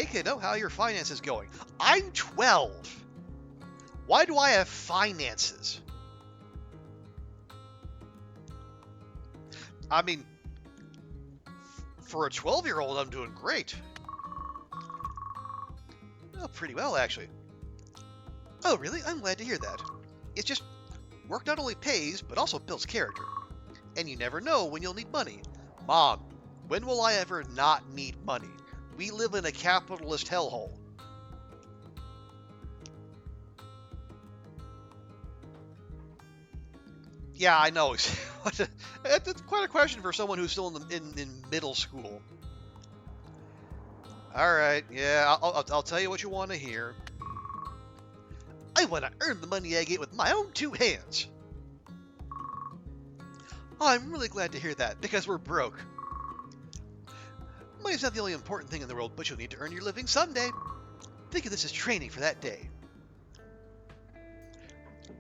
like to know how your finances going. I'm 12. Why do I have finances? I mean, for a 12-year-old, I'm doing great. Oh, pretty well, actually. Oh, really? I'm glad to hear that. It's just, work not only pays, but also builds character. And you never know when you'll need money. Mom, when will I ever not need money? We live in a capitalist hellhole. Yeah, I know. That's quite a question for someone who's still in middle school. All right, yeah, I'll tell you what you want to hear. I want to earn the money I get with my own two hands. Oh, I'm really glad to hear that, because we're broke. Money's not the only important thing in the world, but you'll need to earn your living someday. Think of this as training for that day.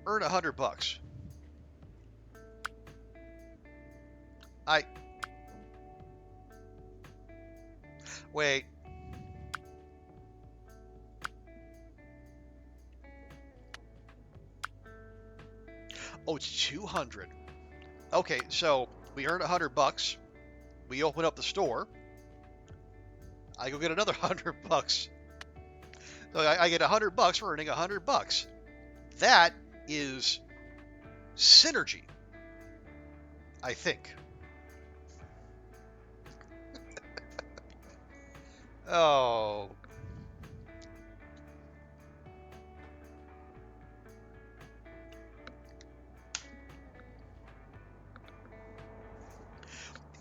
Earn $100. Wait. Oh, it's 200. Okay, so we earn $100. We open up the store. I go get another $100. So I get $100 for earning $100. That is synergy, I think. Oh.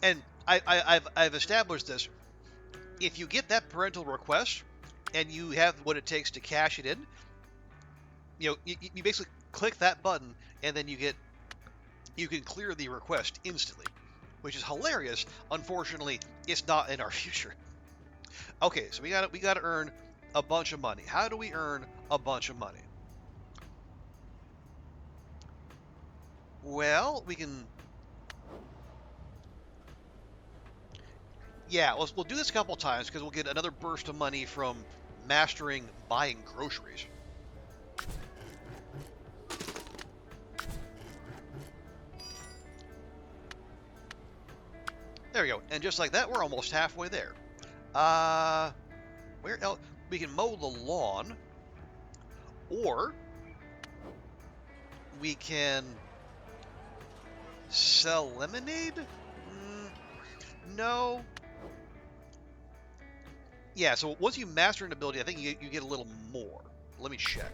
And I've established this. If you get that parental request and you have what it takes to cash it in, you basically click that button and then you can clear the request instantly, which is hilarious. Unfortunately, it's not in our future. Okay, so we got to earn a bunch of money. How do we earn a bunch of money? Well, we can. Yeah, we'll do this a couple times because we'll get another burst of money from mastering buying groceries. There we go. And just like that, we're almost halfway there. Where else? We can mow the lawn, or we can sell lemonade? No. Yeah, so once you master an ability, I think you get a little more. Let me check.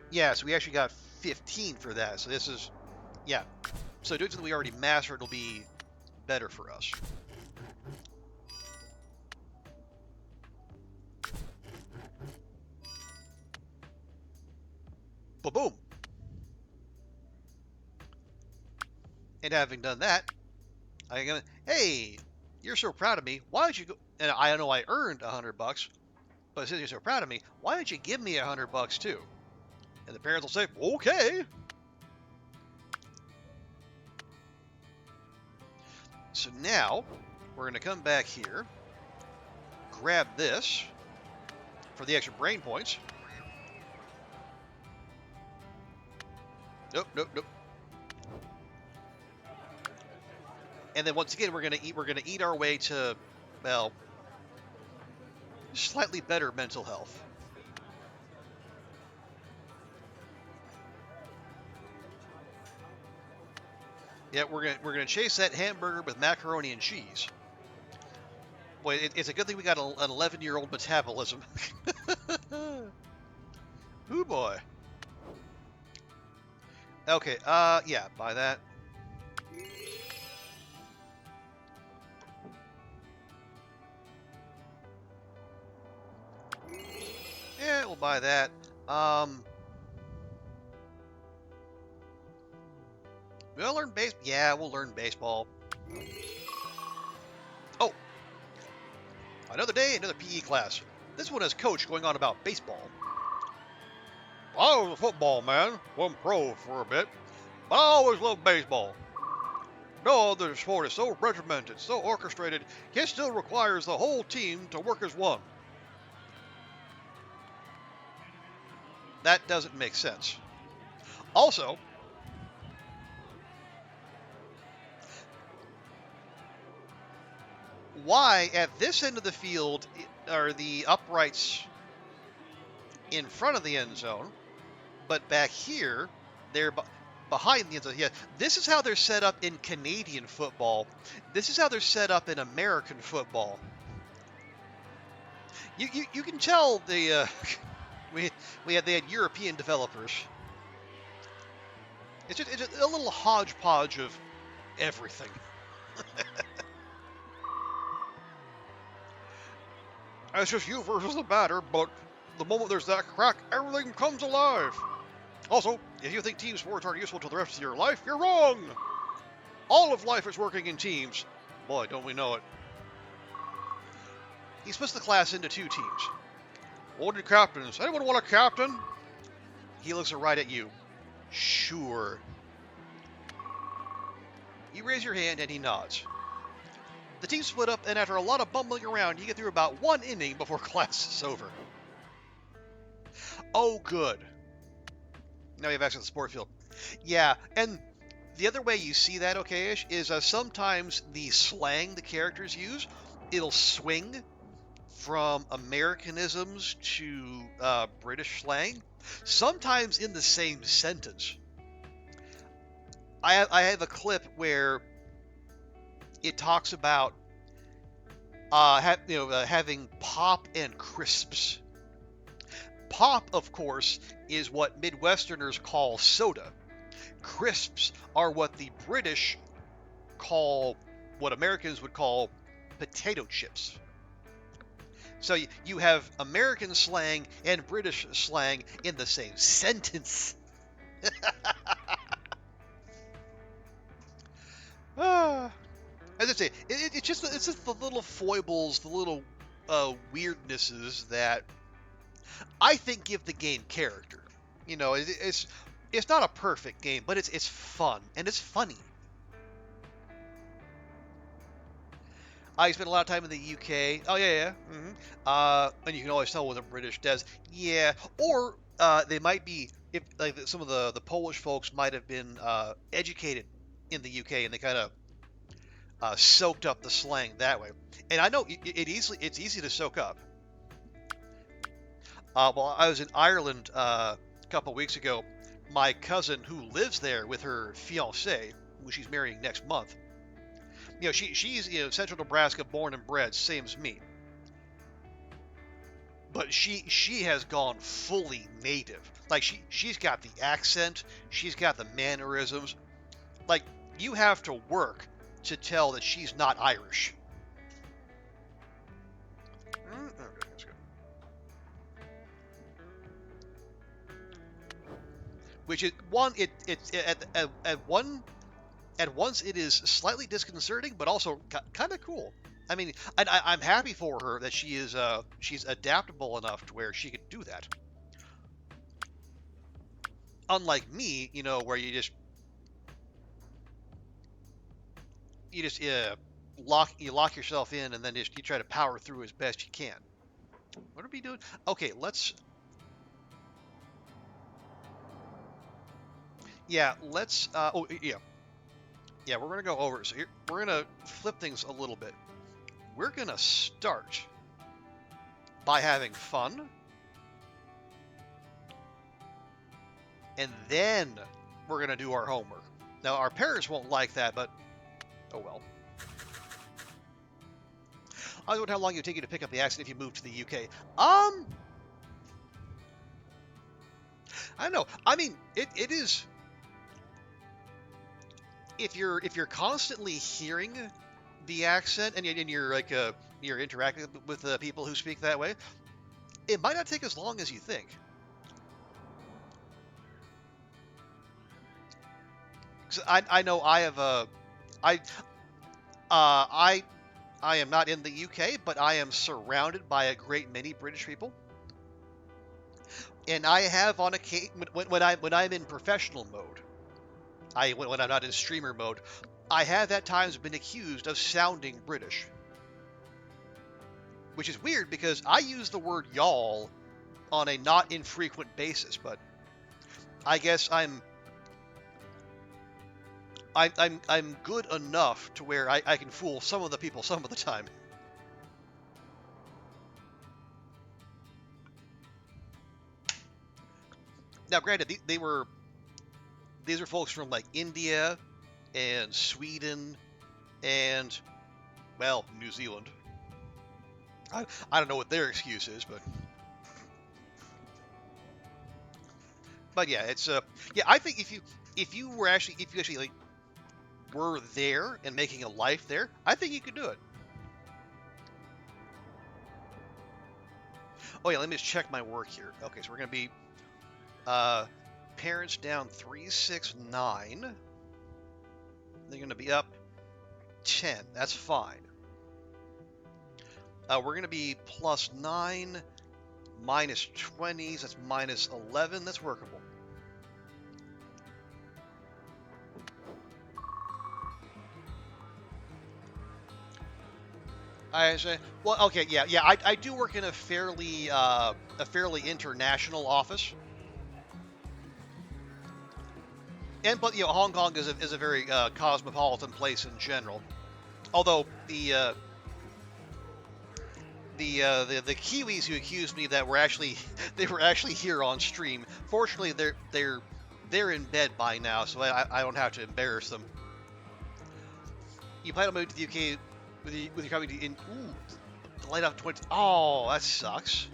Yeah, so we actually got 15 for that. So this is, yeah. So doing something we already mastered will be better for us. Ba-boom. And having done that, I'm gonna, hey, you're so proud of me. Why don't you go? And I know I earned $100, but since you're so proud of me, why don't you give me $100 too? And the parents will say, okay. So now we're going to come back here, grab this for the extra brain points. Nope, nope, nope. And then once again, we're gonna eat our way to, well, slightly better mental health. Yeah, we're gonna chase that hamburger with macaroni and cheese. Boy, it's a good thing we got an 11-year-old metabolism. Ooh boy. Okay, yeah, buy that. Yeah, we'll buy that. We'll learn baseball. Yeah, we'll learn baseball. Oh, another day, another PE class. This one has coach going on about baseball. I was a football man, wasn't pro for a bit, but I always loved baseball. No other sport is so regimented, so orchestrated, yet still requires the whole team to work as one. That doesn't make sense. Also, why at this end of the field are the uprights in front of the end zone, but back here they're behind the end zone? Yeah, this is how they're set up in Canadian football. This is how they're set up in American football. You can tell the they had European developers. It's just a little hodgepodge of everything. It's just you versus the batter, but the moment there's that crack, everything comes alive. Also, if you think team sports aren't useful to the rest of your life, you're wrong. All of life is working in teams. Boy, don't we know it. He splits the class into two teams. What did captains? Anyone want a captain? He looks right at you. Sure. You raise your hand and he nods. The team split up, and after a lot of bumbling around, you get through about one inning before class is over. Oh, good. Now you have access to the sport field. Yeah, and the other way you see that, okay-ish, is sometimes the slang the characters use, it'll swing from Americanisms to British slang, sometimes in the same sentence. I have a clip where it talks about having pop and crisps. Pop, of course, is what Midwesterners call soda. Crisps are what the British call, what Americans would call potato chips. So you have American slang and British slang in the same sentence. As I say, it's just the little foibles, the little weirdnesses that I think give the game character. You know, it's not a perfect game, but it's fun and it's funny. I spent a lot of time in the UK. Oh yeah. And you can always tell what the British does. Yeah, or they might be, if like some of the Polish folks might have been educated in the UK and they kind of soaked up the slang that way. And I know it's easy to soak up. Well, I was in Ireland a couple weeks ago. My cousin, who lives there with her fiance, who she's marrying next month, you know, she's Central Nebraska born and bred, same as me. But she has gone fully native. Like she's got the accent, she's got the mannerisms. Like you have to work to tell that she's not Irish. Which is one, it's at once it is slightly disconcerting, but also kind of cool. I mean, I'm happy for her that she's adaptable enough to where she could do that. Unlike me, where you just lock yourself in and then you try to power through as best you can. What are we doing? Okay, let's. Yeah, let's. Oh, yeah. Yeah, we're going to go over it. So we're going to flip things a little bit. We're going to start by having fun. And then we're going to do our homework. Now, our parents won't like that, but oh well. I don't know how long it would take you to pick up the accent if you moved to the UK. I don't know. I mean, it is. If you're constantly hearing the accent and you're like you're interacting with people who speak that way, it might not take as long as you think. So I know I have I am not in the UK, but I am surrounded by a great many British people, and I have on occasion when I'm in professional mode. When I'm not in streamer mode, I have at times been accused of sounding British, which is weird because I use the word y'all on a not infrequent basis, but I guess I'm good enough to where I can fool some of the people some of the time. Now, granted, these are folks from like India and Sweden and, well, New Zealand. I don't know what their excuse is, but yeah, it's yeah. I think if you actually like were there and making a life there, I think you could do it. Oh yeah, let me just check my work here. Okay, so we're gonna be parents down 369. They're gonna be up 10. That's fine. We're gonna be plus 9 minus 20s. That's minus 11. That's workable. I say, well, okay, yeah. I do work in a fairly international office, but Hong Kong is a very cosmopolitan place in general. Although the Kiwis who accused me that were actually they were actually here on stream. Fortunately, they're in bed by now, so I don't have to embarrass them. You plan to move to the UK with your company in laid off 20. Oh, that sucks.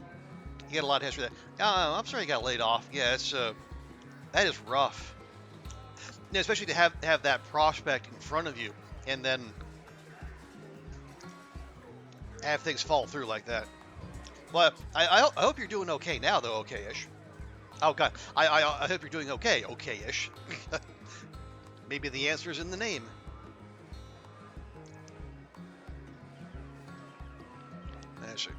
You got a lot of history there. I'm sorry you got laid off. Yeah, it's that is rough. Especially to have that prospect in front of you and then have things fall through like that. Well, I hope you're doing okay now, though. Okay-ish. Oh God, I hope you're doing okay. Okay-ish. Maybe the answer is in the name. Let's see.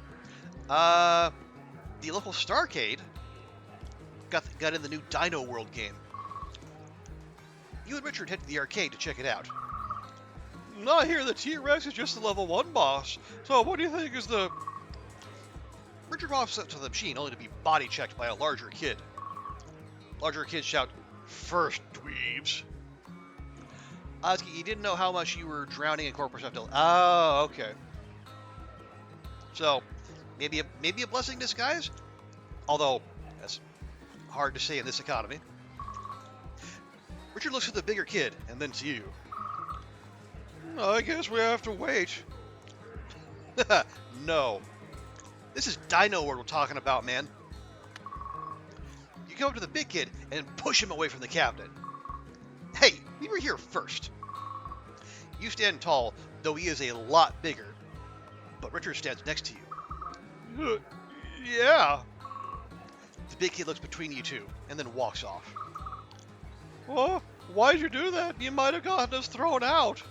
The local Starcade got in the new Dino World game. You and Richard head to the arcade to check it out. I hear the T-Rex is just the level 1 boss. So what do you think is the... Richard walks up to the machine only to be body checked by a larger kid. Larger kids shout, "First, dweebs." You didn't know how much you were drowning in corporate stuff. Oh, okay. So, maybe a blessing in disguise? Although, that's hard to say in this economy. Richard looks at the bigger kid, and then to you. I guess we have to wait. No. This is Dino World we're talking about, man. You go up to the big kid and push him away from the cabinet. Hey, we were here first. You stand tall, though he is a lot bigger. But Richard stands next to you. Yeah. The big kid looks between you two, and then walks off. Well, why'd you do that? You might have gotten us thrown out.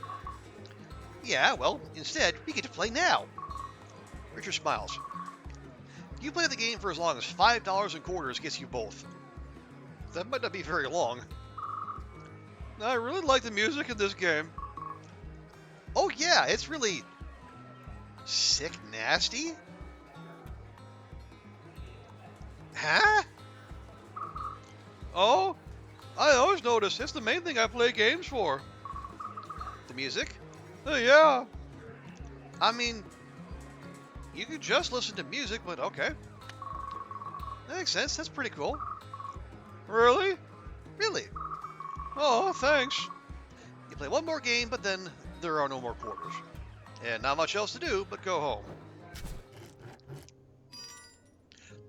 Yeah, well, instead, we get to play now. Richard smiles. You play the game for as long as $5 and quarters gets you both. That might not be very long. I really like the music in this game. Oh yeah, it's really... sick nasty? Huh? Oh, I always notice it's the main thing I play games for. The music? Yeah. I mean, you could just listen to music, but okay. That makes sense. That's pretty cool. Really? Really. Oh, thanks. You play one more game, but then there are no more quarters. And not much else to do but go home.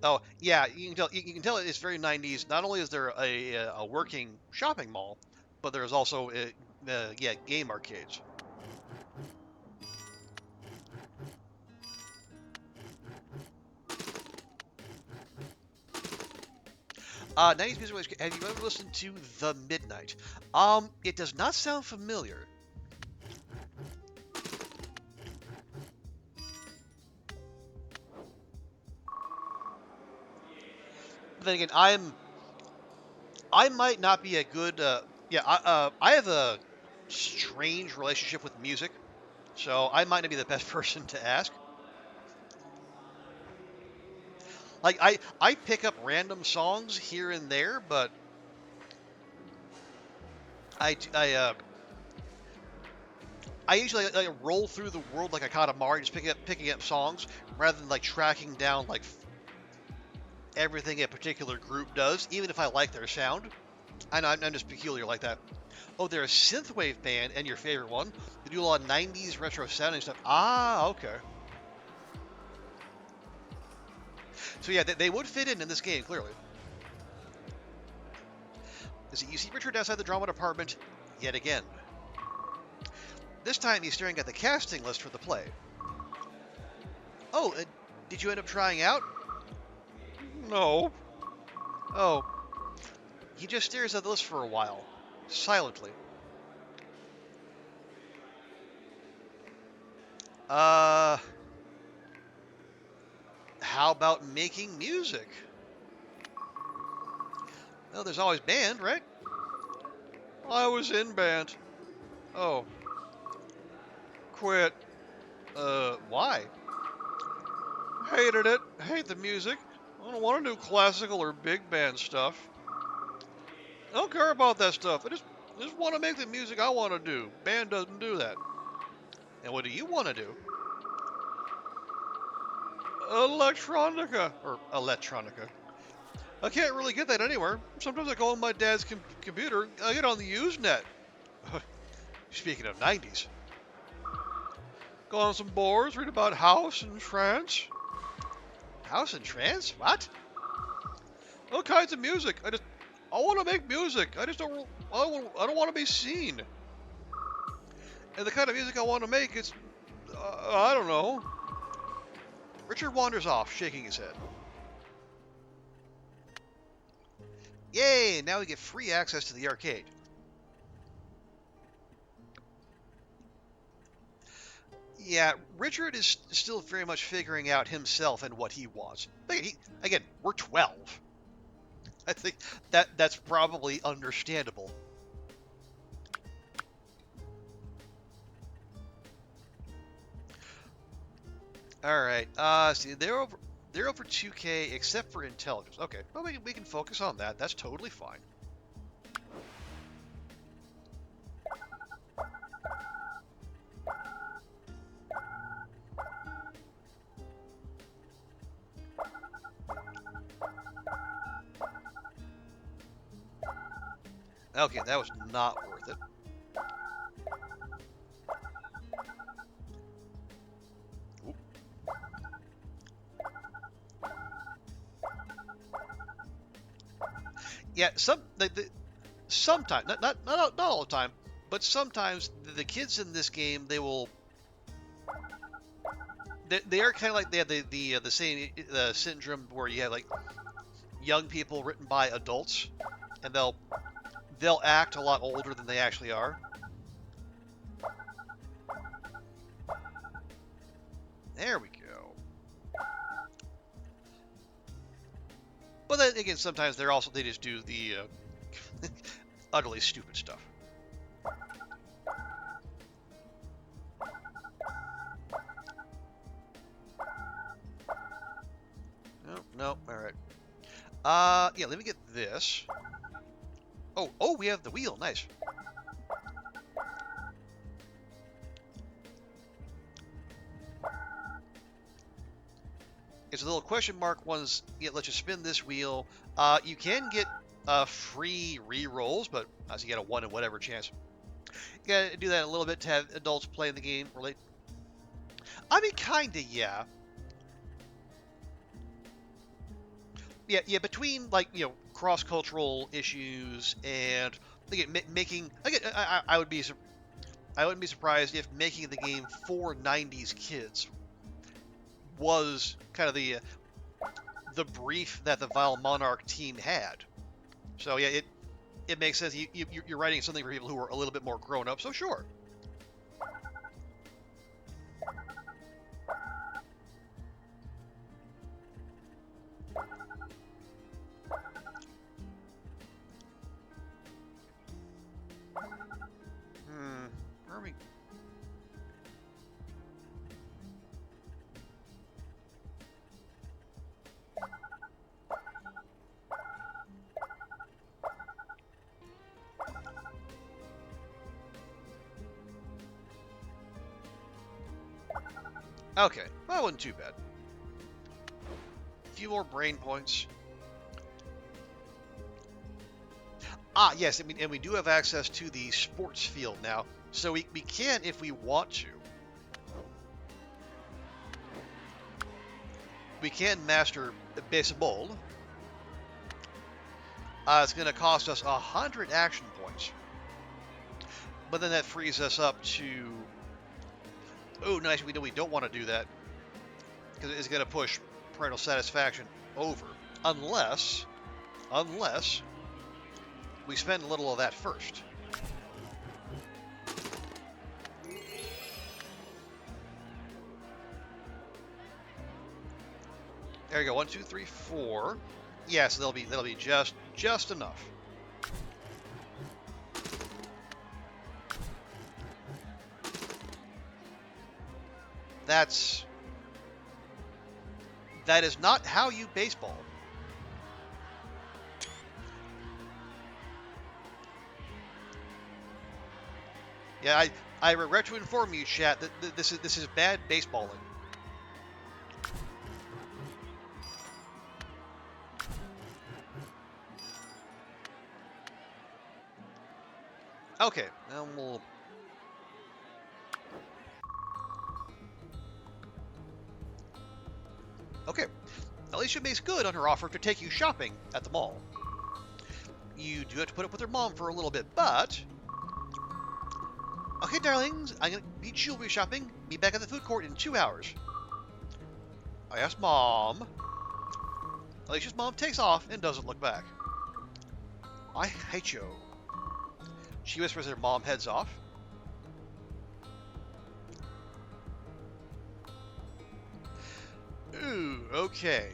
Oh, yeah, you can tell it's very 90s. Not only is there a working shopping mall, but there's also game arcades. 90s music. Have you ever listened to The Midnight? It does not sound familiar. But then again, I might not be a good. I have a strange relationship with music, so I might not be the best person to ask. Like I pick up random songs here and there, but I usually roll through the world like a Katamari, just picking up songs rather than like tracking down like everything a particular group does, even if I like their sound. I know I'm just peculiar like that. Oh, they're a synthwave band, and your favorite one. They do a lot of '90s retro sounding stuff. Ah, okay. So yeah, they would fit in this game clearly. You see Richard outside the drama department yet again. This time he's staring at the casting list for the play. Oh, did you end up trying out? No. Oh. He just stares at the list for a while, silently. How about making music? Well, there's always band, right? I was in band. Oh. Quit. Why? Hated it. Hate the music. I don't want to do classical or big band stuff. I don't care about that stuff. I just want to make the music I want to do. Band doesn't do that. And what do you want to do? Electronica. Or electronica. I can't really get that anywhere. Sometimes I go on my dad's computer. I get on the Usenet. Speaking of 90s. Go on some boards, read about house and trance. House and trance? What? All kinds of music. I want to make music. I don't want to be seen. And the kind of music I want to make, it's, I don't know. Richard wanders off, shaking his head. Yay, now we get free access to the arcade. Yeah, Richard is still very much figuring out himself and what he wants. Again, we're 12. I think that's probably understandable. All right. See, they're over 2K except for intelligence. Okay. Well, we can focus on that. That's totally fine. Okay, that was not worth it. Yeah, sometimes, not all the time, but sometimes the kids in this game they are kind of like they have the same syndrome where you have like young people written by adults, and they'll act a lot older than they actually are. There we go. But then again, sometimes they just do the utterly stupid stuff. No, all right. Yeah, let me get this. Oh, we have the wheel. Nice. It's a little question mark ones. Yeah, let you spin this wheel. You can get free re-rolls, but you get a 1 in whatever chance. You gotta do that a little bit to have adults play the game. Relate. I mean, kinda, yeah. Yeah. Between like cross-cultural issues and again making again, I wouldn't be surprised if making the game for '90s kids was kind of the brief that the Vile Monarch team had. So yeah, it makes sense. You're writing something for people who are a little bit more grown up. So sure. Okay, well, that wasn't too bad. A few more brain points. Ah, yes, I mean, and we do have access to the sports field now, so we can, if we want to, we can master baseball. It's going to cost us 100 action points, but then that frees us up to. Oh, nice. We don't want to do that because it's going to push parental satisfaction over, unless we spend a little of that first. There you go. 1, 2, 3, 4. Yes, that'll be just enough. That is not how you baseball. Yeah, I regret to inform you, chat, that this is bad baseballing. Okay, then we'll. Okay, Alicia makes good on her offer to take you shopping at the mall. You do have to put up with her mom for a little bit, but. Okay, darlings, I'm gonna be jewelry shopping. Be back at the food court in 2 hours. I asked Mom. Alicia's mom takes off and doesn't look back. I hate you. She whispers as her mom heads off. Ooh, okay.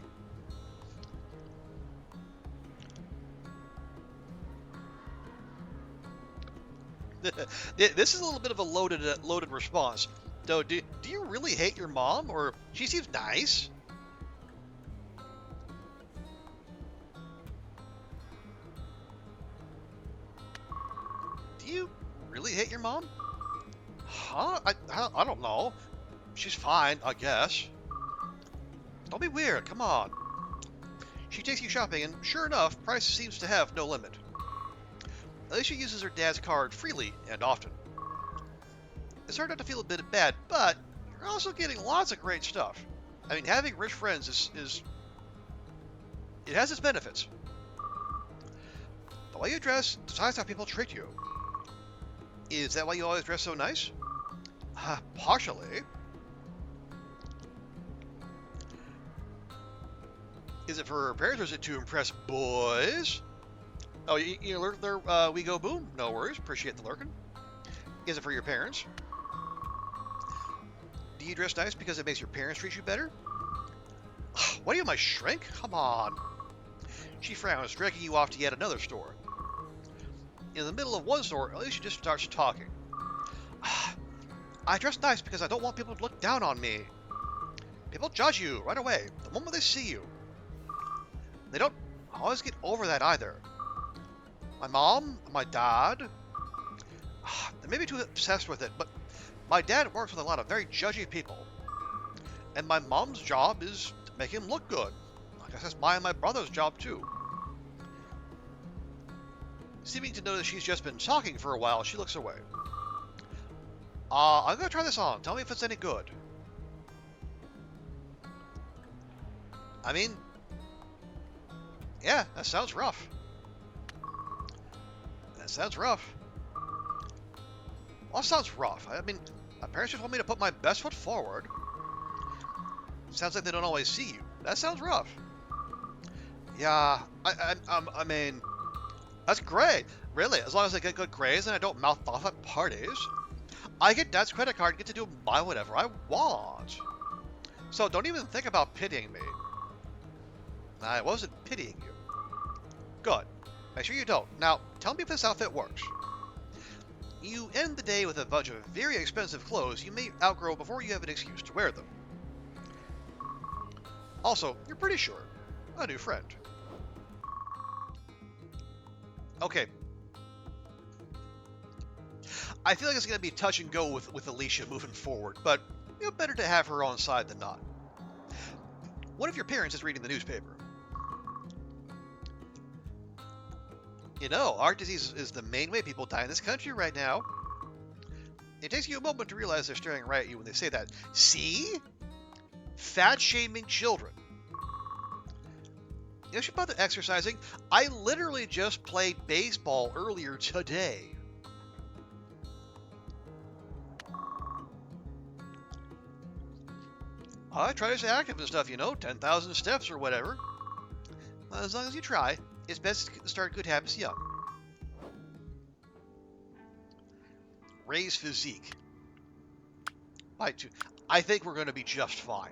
This is a little bit of a loaded response. Though, do you really hate your mom, or she seems nice? Do you really hate your mom? Huh? I don't know. She's fine, I guess. Don't be weird, come on. She takes you shopping, and sure enough, price seems to have no limit. Alicia uses her dad's card freely and often. It's hard not to feel a bit bad, but you're also getting lots of great stuff. I mean, having rich friends is it has its benefits. The way you dress decides how people treat you. Is that why you always dress so nice? Partially. Is it for her parents or is it to impress boys? Oh, you lurk there, we go boom? No worries, appreciate the lurking. Is it for your parents? Do you dress nice because it makes your parents treat you better? What are you, my shrink? Come on. She frowns, dragging you off to yet another store. In the middle of one store, Alicia just starts talking. I dress nice because I don't want people to look down on me. People judge you right away, the moment they see you. They don't always get over that either. My mom, my dad, they may be too obsessed with it, but my dad works with a lot of very judgy people. And my mom's job is to make him look good. I guess that's my brother's job too. Seeming to notice she's just been talking for a while, she looks away. I'm gonna try this on. Tell me if it's any good. I mean, yeah, that sounds rough. That sounds rough. Well, that sounds rough. I mean, my parents just want me to put my best foot forward. Sounds like they don't always see you. That sounds rough. Yeah, I mean, that's great. Really, as long as I get good grades and I don't mouth off at parties. I get Dad's credit card and get to do buy whatever I want. So don't even think about pitying me. I wasn't pitying you. Good. Make sure you don't. Now, tell me if this outfit works. You end the day with a bunch of very expensive clothes you may outgrow before you have an excuse to wear them. Also, you're pretty sure. A new friend. Okay. I feel like it's going to be touch and go with Alicia moving forward, but better to have her on side than not. What if your parents is reading the newspaper? Heart disease is the main way people die in this country right now. It takes you a moment to realize they're staring right at you when they say that. See? Fat shaming children. You should bother exercising. I literally just played baseball earlier today. I try to stay active and stuff, 10,000 steps or whatever. Well, as long as you try, it's best to start good habits young. Raise physique. I think we're going to be just fine.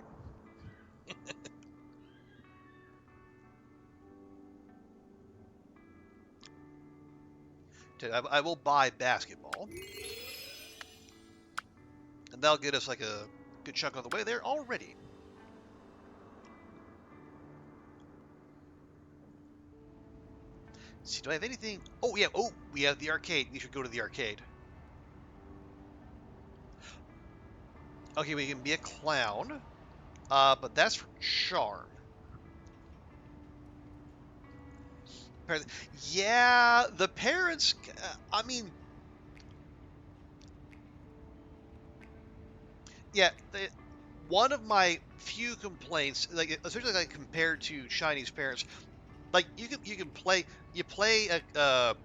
I will buy basketball. And that'll get us like a good chunk of the way there already. Let's see, do I have anything? Oh, yeah. Oh, we have the arcade. We should go to the arcade. Okay, we can be a clown. But that's for charm. Yeah, the parents, I mean, yeah, one of my few complaints, like especially like compared to Chinese parents, like you can play the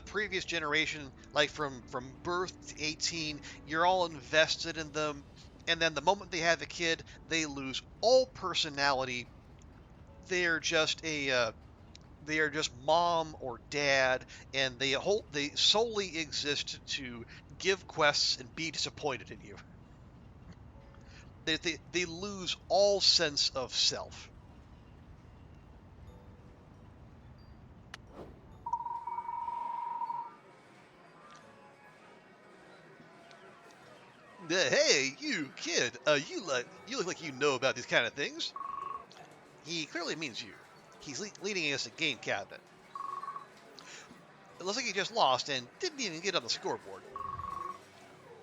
previous generation, like from birth to 18, you're all invested in them, and then the moment they have a kid, they lose all personality. They're just they are just mom or dad, and they solely exist to give quests and be disappointed in you. They lose all sense of self. Hey, you kid, you look like you know about these kind of things. He clearly means you. He's leading against a game cabinet. It looks like he just lost and didn't even get on the scoreboard.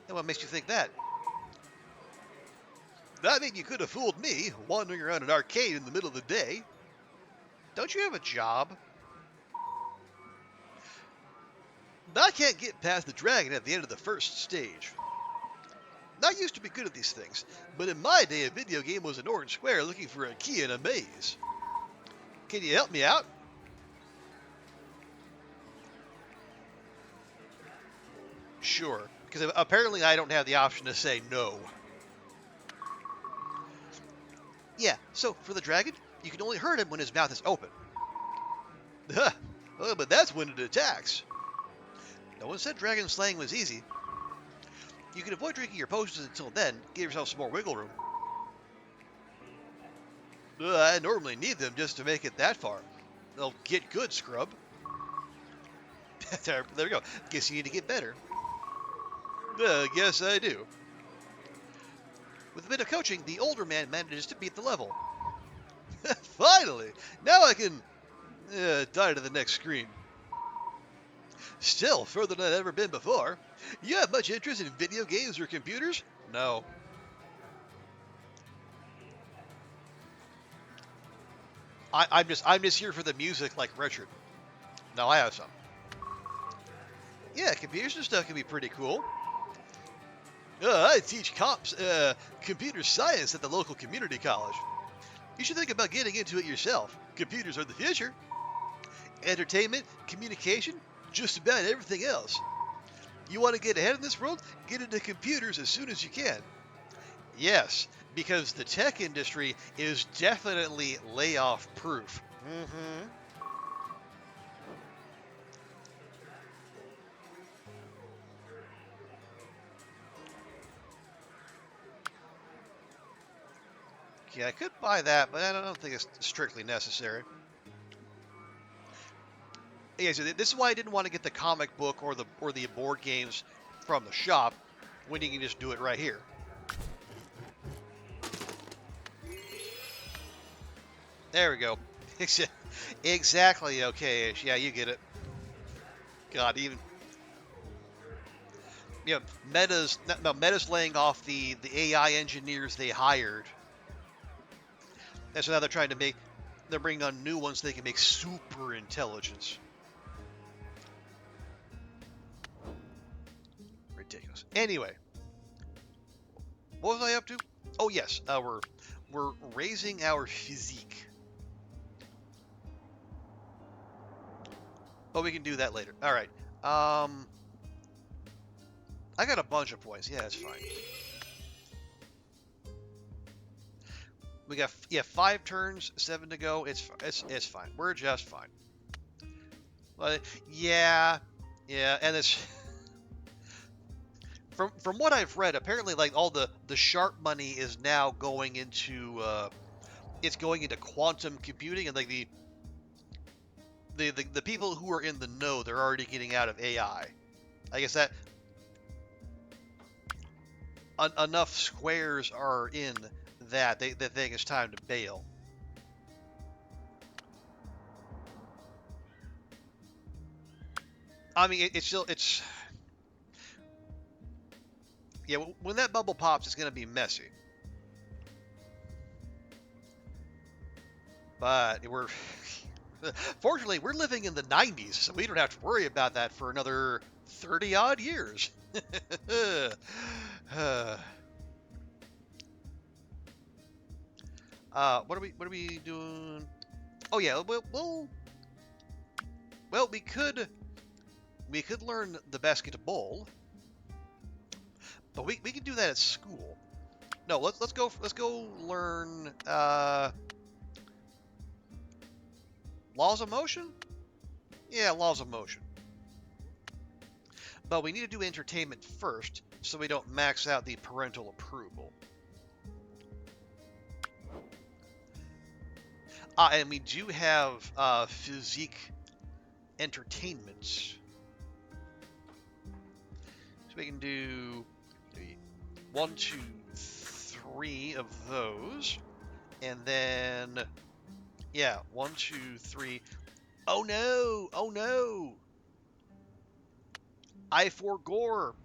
And what makes you think that? I mean, you could have fooled me, wandering around an arcade in the middle of the day. Don't you have a job? I can't get past the dragon at the end of the first stage. I used to be good at these things, but in my day a video game was an orange square looking for a key in a maze. Can you help me out? Sure, because apparently I don't have the option to say no. Yeah, so for the dragon, you can only hurt him when his mouth is open. Oh, but that's when it attacks. No one said dragon slaying was easy. You can avoid drinking your potions until then, give yourself some more wiggle room. I normally need them just to make it that far. They'll get good, scrub. There we go. Guess you need to get better. Guess I do. With a bit of coaching, the older man manages to beat the level. Finally! Now I can die to the next screen. Still, further than I've ever been before. You have much interest in video games or computers? No. I'm just here for the music like Richard. No, I have some. Yeah, computers and stuff can be pretty cool. I teach computer science at the local community college. You should think about getting into it yourself. Computers are the future. Entertainment, communication, just about everything else. You want to get ahead in this world? Get into computers as soon as you can. Yes, because the tech industry is definitely layoff proof. Mm-hmm. Yeah, I could buy that, but I don't think it's strictly necessary. Yeah, so this is why I didn't want to get the comic book or the board games from the shop when you can just do it right here. There we go. Exactly. Okay. Yeah, you get it. God, even. you know, Meta's laying off the AI engineers they hired, and so now they're bringing on new ones so they can make super intelligence. Ridiculous. Anyway, what was I up to? Oh yes, we're raising our physique. But we can do that later. All right. I got a bunch of points. Yeah, that's fine. We got 5 turns, 7 to go. It's fine. We're just fine. But yeah, and it's from what I've read, apparently like all the sharp money is now going into it's going into quantum computing, and like the people who are in the know, they're already getting out of AI. I guess that enough squares are in that they think it's time to bail. I mean, it's yeah. When that bubble pops, it's going to be messy. But fortunately, we're living in the 90s, so we don't have to worry about that for another 30 odd years. What are we doing? Oh yeah, well, we could learn the basketball, but we can do that at school. No, let's go learn laws of motion. Yeah, laws of motion. But we need to do entertainment first, so we don't max out the parental approval. And we do have physique entertainments. So we can do 1, 2, 3 of those. And then, yeah, 1, 2, 3. Oh no! Oh no! I for gore.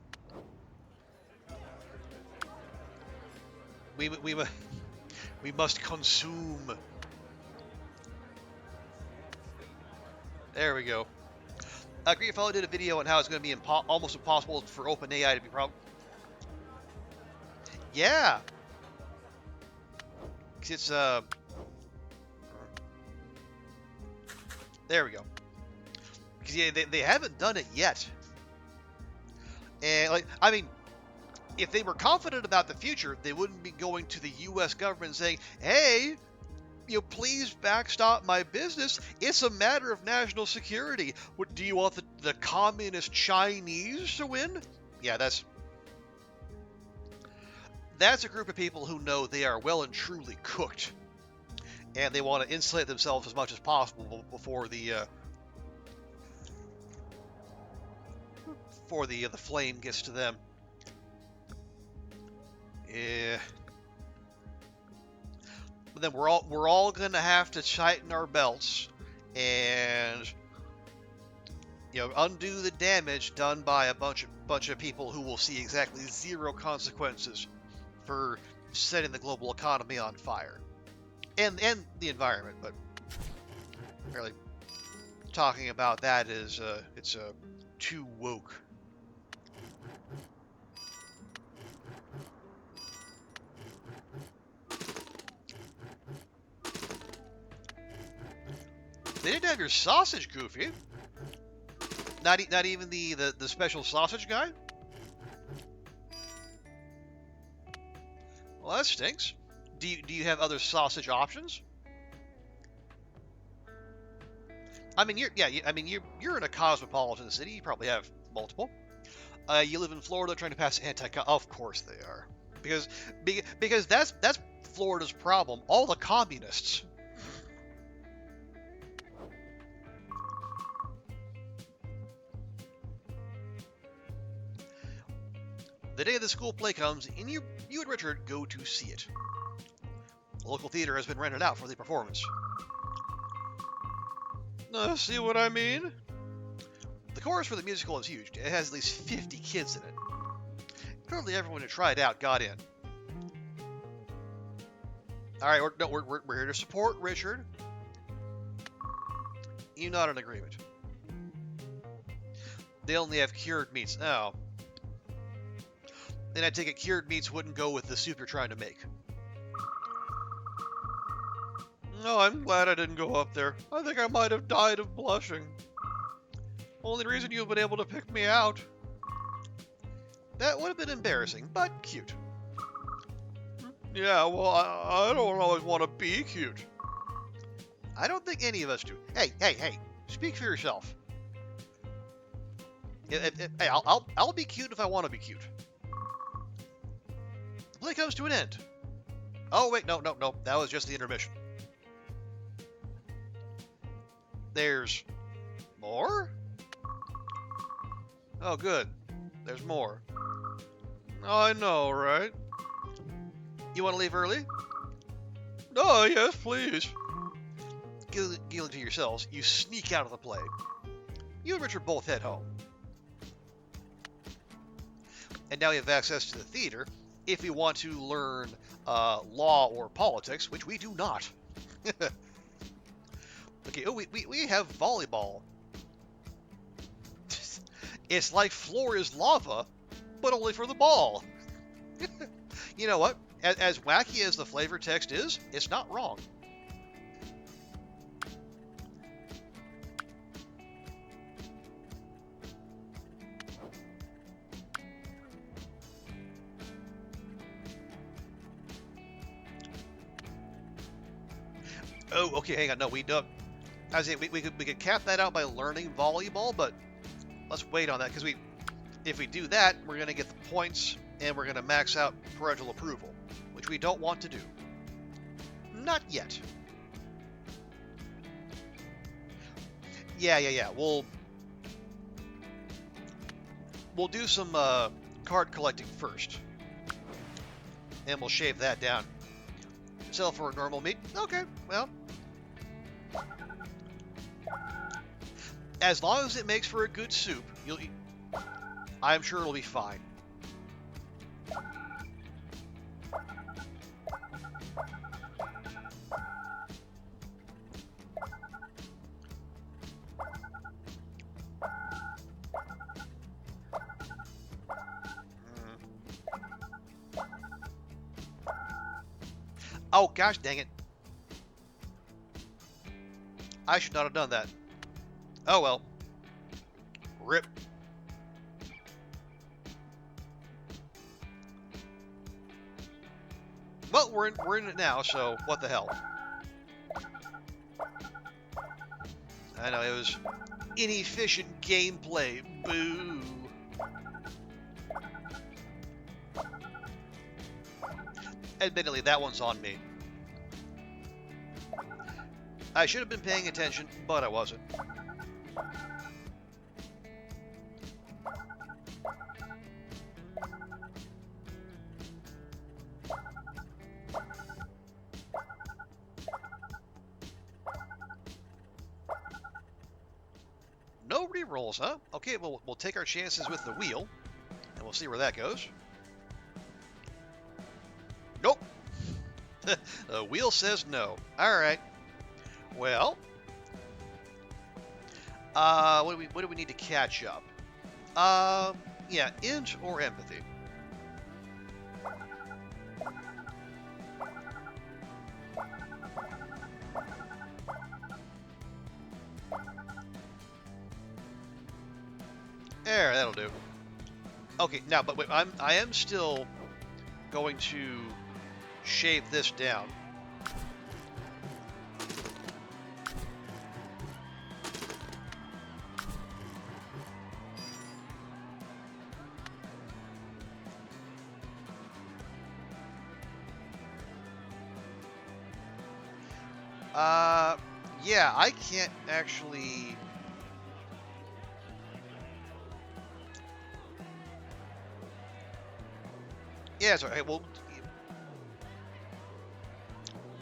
We must consume. There we go. Great Fellow did a video on how it's going to be almost impossible for OpenAI to be Yeah. It's there we go. Because yeah, they haven't done it yet. And like, I mean, if they were confident about the future, they wouldn't be going to the U.S. government saying, "Hey, please backstop my business. It's a matter of national security. What do you want the communist Chinese to win?" Yeah, that's a group of people who know they are well and truly cooked, and they want to insulate themselves as much as possible before the flame gets to them. Yeah. But then we're all gonna have to tighten our belts and undo the damage done by a bunch of people who will see exactly 0 consequences for setting the global economy on fire and the environment. But really, talking about that is it's too woke. They didn't have your sausage, Goofy. Not even the special sausage guy. Well, that stinks. Do you have other sausage options? I mean, you're in a cosmopolitan city. You probably have multiple. You live in Florida, trying to pass Of course they are, because that's Florida's problem. All the communists. The day the school play comes, and you and Richard go to see it. The local theater has been rented out for the performance. See what I mean? The chorus for the musical is huge. It has at least 50 kids in it. Clearly everyone who tried out got in. Alright, we're here to support Richard. You not in agreement. They only have cured meats. Oh. Then I take it cured meats wouldn't go with the soup you're trying to make. No, I'm glad I didn't go up there. I think I might have died of blushing. Only reason you've been able to pick me out. That would have been embarrassing, but cute. Yeah, well, I don't always want to be cute. I don't think any of us do. Hey, speak for yourself. Hey, I'll be cute if I want to be cute. The play comes to an end. Oh, wait, no. That was just the intermission. There's more? Oh, good. There's more. I know, right? You want to leave early? Oh, yes, please. Giggling to yourselves, you sneak out of the play. You and Richard both head home. And now we have access to the theater if we want to learn law or politics, which we do not. Okay, oh, we have volleyball. It's like floor is lava, but only for the ball. You know what? As wacky as the flavor text is, it's not wrong. Oh, okay, hang on. No, we don't. I was saying we could cap that out by learning volleyball, but let's wait on that because if we do that, we're going to get the points and we're going to max out parental approval, which we don't want to do. Not yet. Yeah. We'll do some card collecting first, and we'll shave that down. Sell for a normal meat. Okay, well. As long as it makes for a good soup, I'm sure it'll be fine. Oh, gosh dang it. I should not have done that. Oh well. Rip. Well, we're in it now, so what the hell. I know, it was inefficient gameplay. Boo. Admittedly, that one's on me. I should have been paying attention, but I wasn't. No rerolls, huh? Okay, well, we'll take our chances with the wheel, and we'll see where that goes. Nope. The wheel says no. All right. Well, what do we need to catch up? Yeah, int or empathy. There, that'll do. Okay, now, but wait, I am still going to shave this down. Yeah, I can't actually. Yeah, it's alright. Well,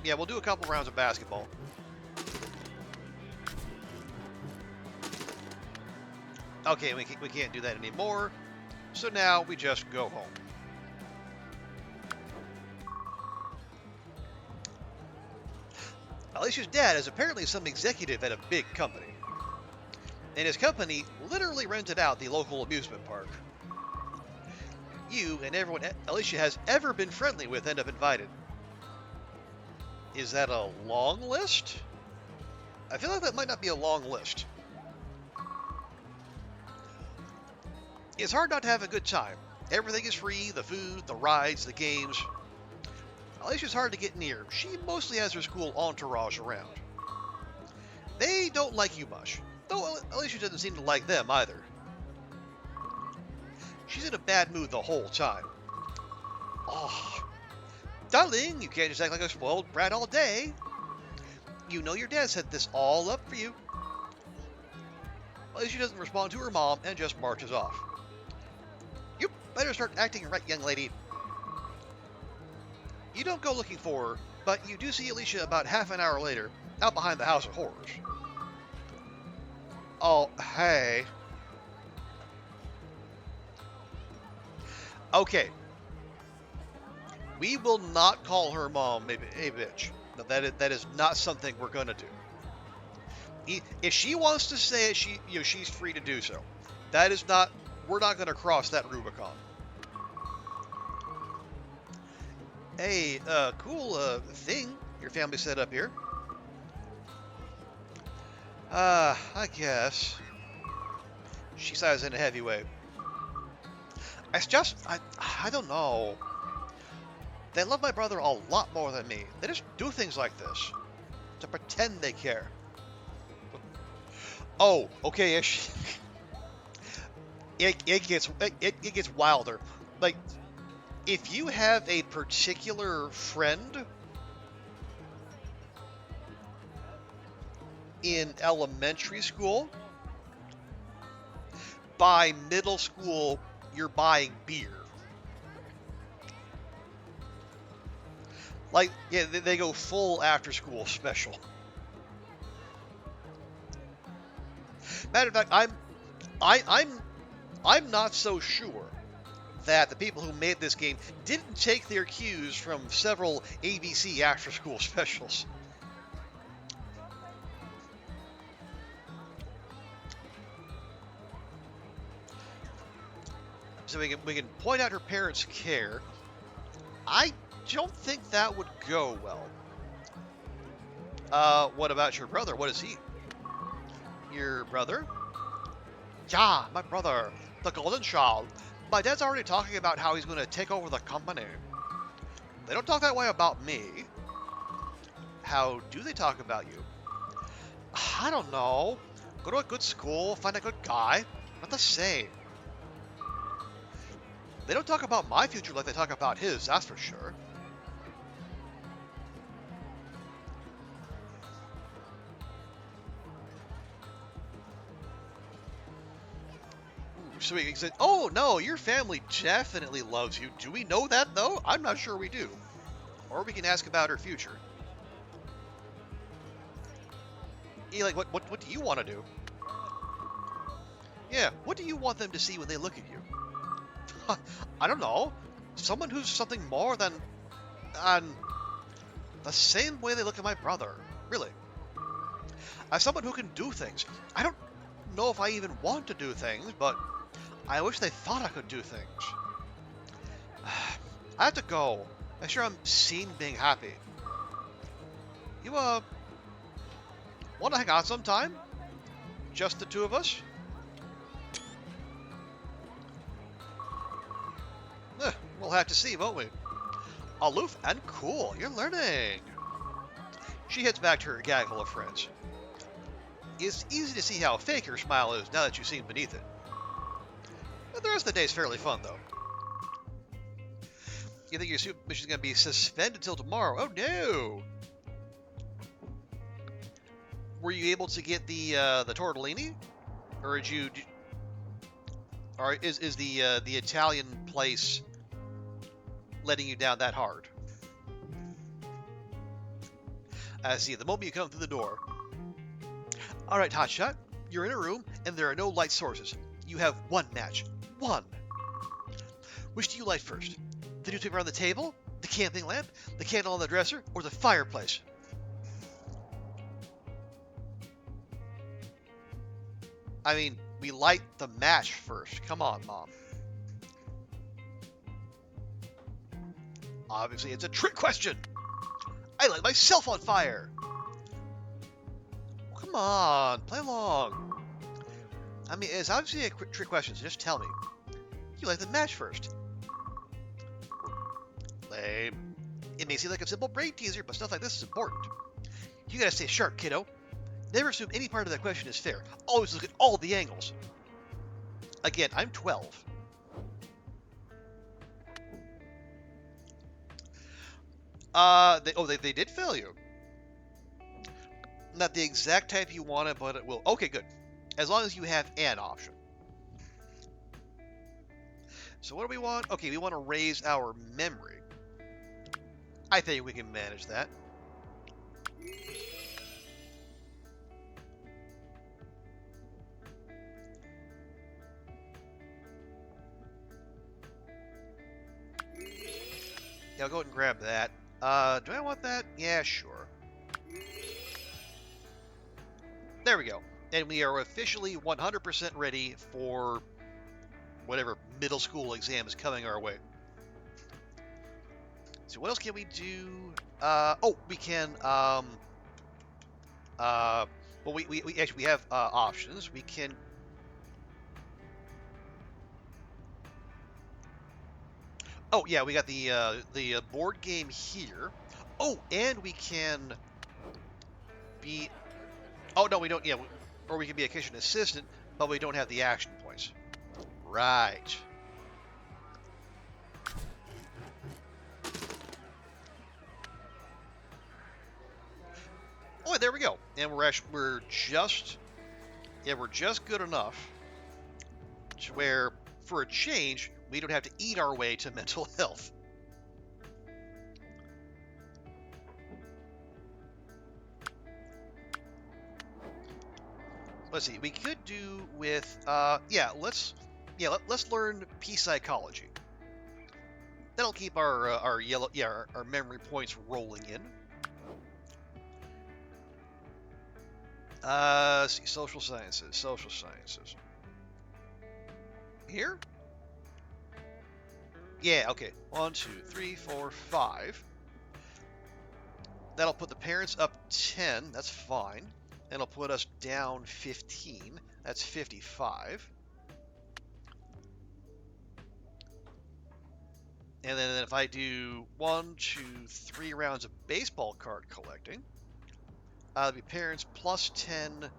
yeah, we'll do a couple rounds of basketball. Okay, we can't do that anymore. So now we just go home. Alicia's dad is apparently some executive at a big company, and his company literally rented out the local amusement park. You and everyone Alicia has ever been friendly with end up invited. Is that a long list? I feel like that might not be a long list. It's hard not to have a good time. Everything is free, the food, the rides, the games. Alicia's hard to get near. She mostly has her school entourage around. They don't like you much, though Alicia doesn't seem to like them either. She's in a bad mood the whole time. Oh, darling, you can't just act like a spoiled brat all day. You know your dad set this all up for you. Alicia doesn't respond to her mom and just marches off. You better start acting right, young lady. You don't go looking for her, but you do see Alicia about half an hour later, out behind the House of Horrors. Oh, hey. Okay. We will not call her mom a bitch. No, that is not something we're gonna do. If she wants to say it, she's free to do so. That is not. We're not gonna cross that Rubicon. Hey, cool thing your family set up here. I guess. She sighs in a heavy way. I don't know. They love my brother a lot more than me. They just do things like this to pretend they care. Oh, okay. It gets wilder. Like, if you have a particular friend in elementary school, by middle school, you're buying beer. Like, yeah, they go full after-school special. Matter of fact, I'm not so sure that the people who made this game didn't take their cues from several ABC after-school specials. So we can point out her parents' care. I don't think that would go well. What about your brother? What is he? Your brother? Yeah, my brother, the Golden Child. My dad's already talking about how he's going to take over the company. They don't talk that way about me. How do they talk about you? I don't know. Go to a good school, find a good guy. Not the same. They don't talk about my future like they talk about his, that's for sure. So we said, oh no, your family definitely loves you. Do we know that though? I'm not sure we do. Or we can ask about her future. Yeah, like what do you want to do? Yeah, what do you want them to see when they look at you? I don't know. Someone who's something more than the same way they look at my brother. Really. As someone who can do things. I don't know if I even want to do things, but I wish they thought I could do things. I have to go. Make sure I'm seen being happy. You, want to hang out sometime? Just the two of us? We'll have to see, won't we? Aloof and cool. You're learning. She heads back to her gaggle of friends. It's easy to see how fake her smile is now that you've seen beneath it. But the rest of the day is fairly fun, though. You think your super mission's going to be suspended till tomorrow? Oh, no! Were you able to get the tortellini? Or did you... Or is the Italian place letting you down that hard? I see. The moment you come through the door. All right, Hotshot. You're in a room, and there are no light sources. You have one match. One. Which do you light first? The newspaper on the table? The camping lamp? The candle on the dresser? Or the fireplace? I mean, we light the match first. Come on, Mom. Obviously, it's a trick question. I light myself on fire. Come on, play along. I mean, it's obviously a trick question, so just tell me. You light the match first. Lame. It may seem like a simple brain teaser, but stuff like this is important. You gotta stay sharp, kiddo. Never assume any part of that question is fair. Always look at all the angles. Again, I'm 12. They did fail you. Not the exact type you wanted, but it will. Okay, good. As long as you have an option. So what do we want? Okay, we want to raise our memory. I think we can manage that. Yeah, I'll go ahead and grab that. Do I want that? Yeah, sure. There we go. And we are officially 100% ready for whatever middle school exam is coming our way. So what else can we do? We can, well, we actually have options. We can. Oh yeah, we got the board game here. Oh, and we can be. Oh no, we don't. Yeah, or we can be a kitchen assistant, but we don't have the action points. Right. Oh, there we go. And we're just good enough to where, for a change, we don't have to eat our way to mental health. Let's see. We could do with let's learn P psychology. That'll keep our memory points rolling in. See, social sciences. Here? Yeah, okay. 1, 2, 3, 4, 5. That'll put the parents up 10. That's fine. And it'll put us down 15. That's 55. And then if I do 1, 2, 3 rounds of baseball card collecting, that'll be parents plus 10,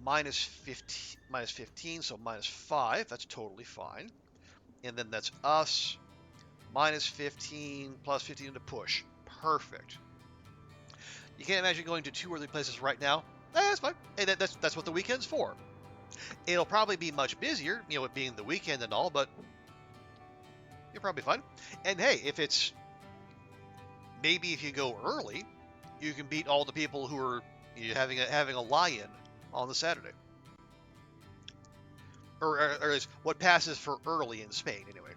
minus 15, so minus 5. That's totally fine. And then that's us, minus 15, plus 15 to push. Perfect. You can't imagine going to 2 early places right now. That's fine. Hey, that's what the weekend's for. It'll probably be much busier, it being the weekend and all, but you're probably fine. And hey, maybe if you go early, you can beat all the people who are having a lie-in on the Saturday. Or is what passes for early in Spain, anyway.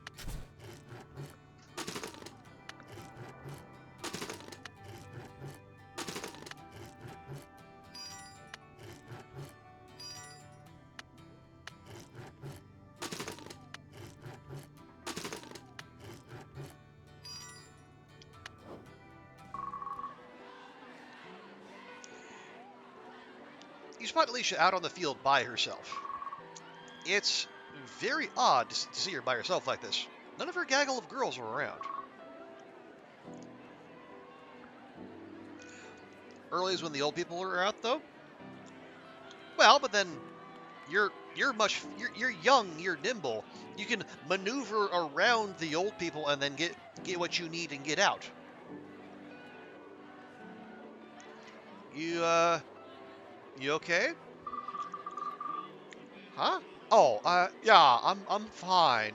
You spot Alicia out on the field by herself. It's very odd to see her by herself like this. None of her gaggle of girls are around. Early is when the old people are out, though. Well, but then you're young, you're nimble. You can maneuver around the old people and then get what you need and get out. You okay? Huh? Oh, yeah, I'm fine.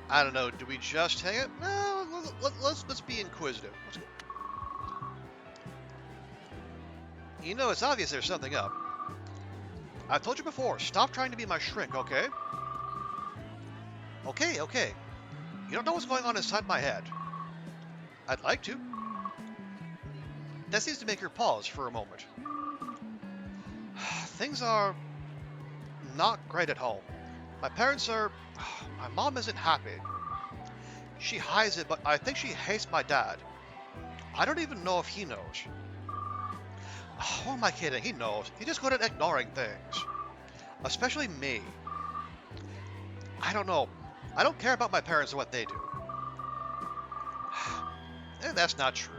I don't know. Do we just hang it? No, let's be inquisitive. You know, it's obvious there's something up. I've told you before, stop trying to be my shrink, okay? Okay. You don't know what's going on inside my head. I'd like to. That seems to make her pause for a moment. Things are not great at home. My parents are... My mom isn't happy. She hides it, but I think she hates my dad. I don't even know if he knows. Who am I kidding? He knows. He's just good at ignoring things. Especially me. I don't know. I don't care about my parents and what they do. That's not true.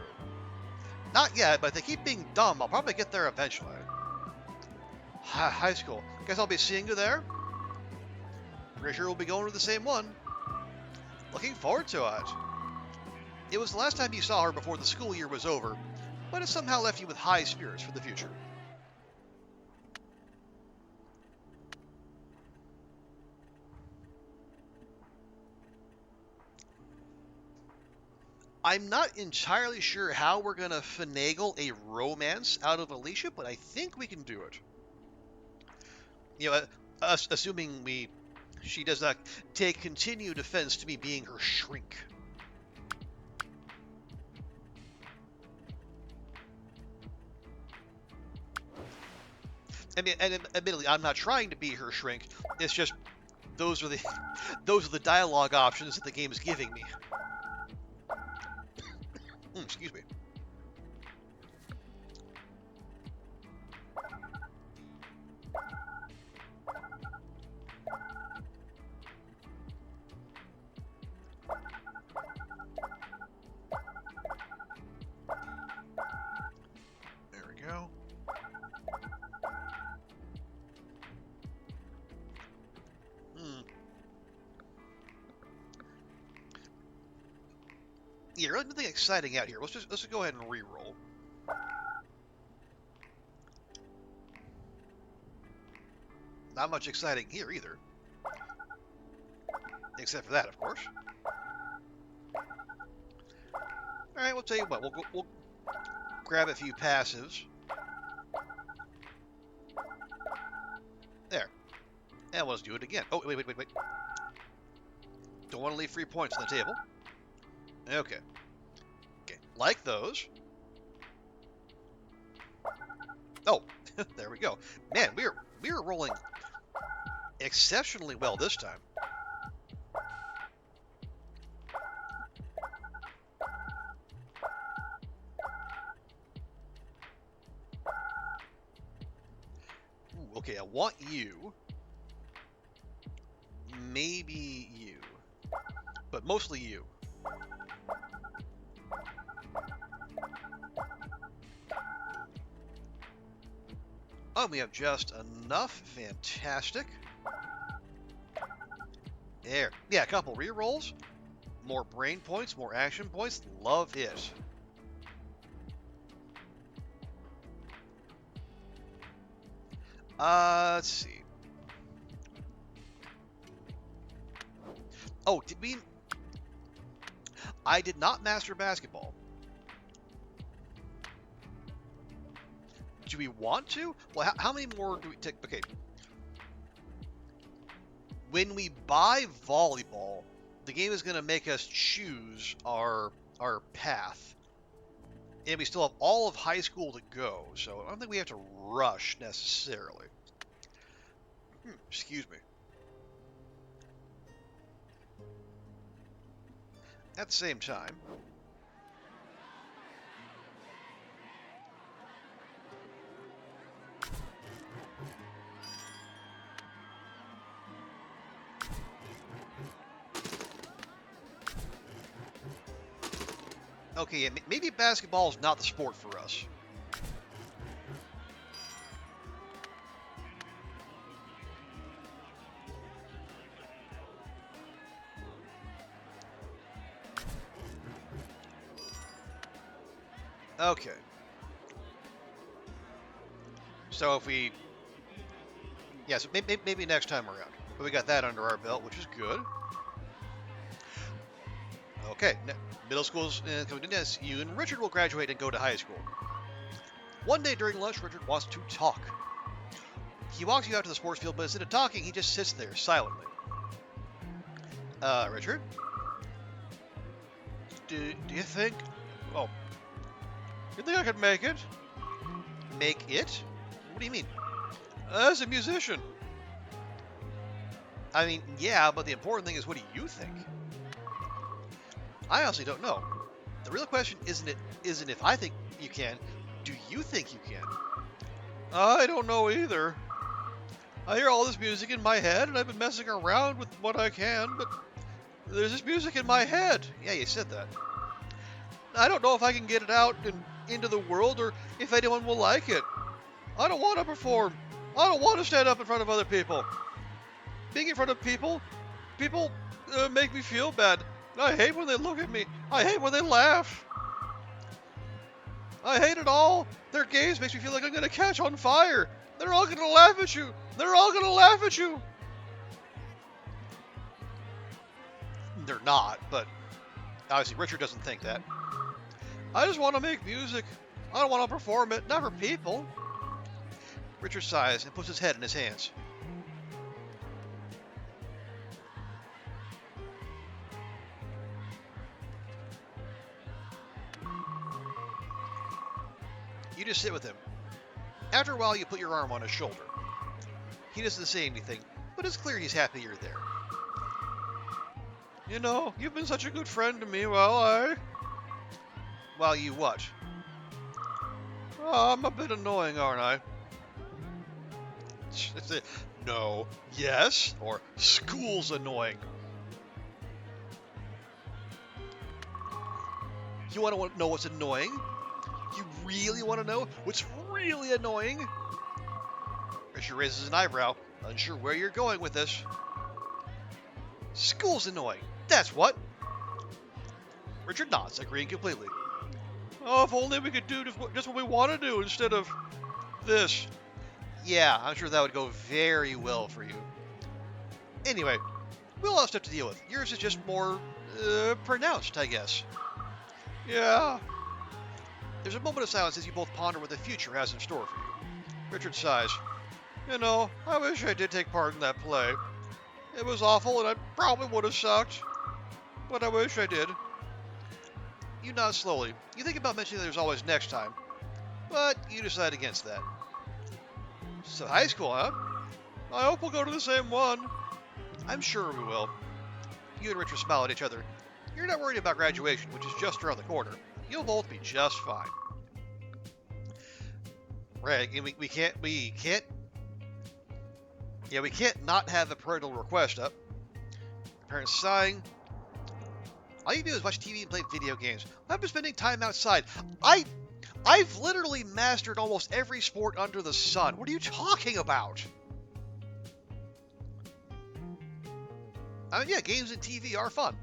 Not yet, but if they keep being dumb, I'll probably get there eventually. High school. Guess I'll be seeing you there? Pretty sure we'll be going to the same one. Looking forward to it. It was the last time you saw her before the school year was over, but it somehow left you with high spirits for the future. I'm not entirely sure how we're going to finagle a romance out of Alicia, but I think we can do it. You know, assuming she does not take continued offense to me being her shrink. I mean, and admittedly, I'm not trying to be her shrink. It's just those are the dialogue options that the game is giving me. Excuse me. There we go. Yeah, really nothing exciting out here. Let's just go ahead and re-roll. Not much exciting here either. Except for that, of course. Alright, we'll tell you what. We'll grab a few passives. There. And let's do it again. Oh, wait. Don't want to leave free points on the table. Okay. Like those. Oh, there we go. Man, we're rolling exceptionally well this time. Ooh, okay, I want you. Maybe you. But mostly you. Oh, we have just enough. Fantastic. There. Yeah, a couple rerolls. More brain points, more action points. Love it. Let's see. Oh, did we... I did not master basketball. Do we want to? Well, how many more do we take? Okay. When we buy volleyball, the game is going to make us choose our path. And we still have all of high school to go, so I don't think we have to rush necessarily. Excuse me. At the same time... Okay, yeah, maybe basketball is not the sport for us. Okay. So if we... Yeah, so maybe next time around. But we got that under our belt, which is good. Okay, middle school's coming to this. You and Richard will graduate and go to high school. One day during lunch, Richard wants to talk. He walks you out to the sports field, but instead of talking, he just sits there silently. Richard? Do you think... Oh. You think I could make it? Make it? What do you mean? As a musician. I mean, yeah, but the important thing is, what do you think? I honestly don't know. The real question isn't if I think you can. Do you think you can? I don't know either. I hear all this music in my head, and I've been messing around with what I can, but there's this music in my head. Yeah, you said that. I don't know if I can get it out and into the world, or if anyone will like it. I don't want to perform. I don't want to stand up in front of other people. Being in front of people make me feel bad. I hate when they look at me. I hate when they laugh. I hate it all. Their gaze makes me feel like I'm going to catch on fire. They're all going to laugh at you. They're all going to laugh at you. They're not, but obviously Richard doesn't think that. I just want to make music. I don't want to perform it, not for people. Richard sighs and puts his head in his hands. You just sit with him. After a while, you put your arm on his shoulder. He doesn't say anything, but it's clear he's happy you're there. You know, you've been such a good friend to me while you what? Oh, I'm a bit annoying, aren't I? No, yes, or school's annoying. You want to know what's annoying? You really want to know what's really annoying? Richard raises an eyebrow, unsure where you're going with this. School's annoying. That's what. Richard nods, agreeing completely. Oh, if only we could do just what we want to do instead of this. Yeah, I'm sure that would go very well for you. Anyway, we'll have stuff to deal with. Yours is just more pronounced, I guess. Yeah. There's a moment of silence as you both ponder what the future has in store for you. Richard sighs. You know, I wish I did take part in that play. It was awful and I probably would have sucked. But I wish I did. You nod slowly. You think about mentioning there's always next time. But you decide against that. So high school, huh? I hope we'll go to the same one. I'm sure we will. You and Richard smile at each other. You're not worried about graduation, which is just around the corner. You'll both be just fine. Right, we can't not have a parental request up. Parents sighing. All you do is watch TV and play video games. I've been spending time outside. I've literally mastered almost every sport under the sun. What are you talking about? I mean, yeah, games and TV are fun.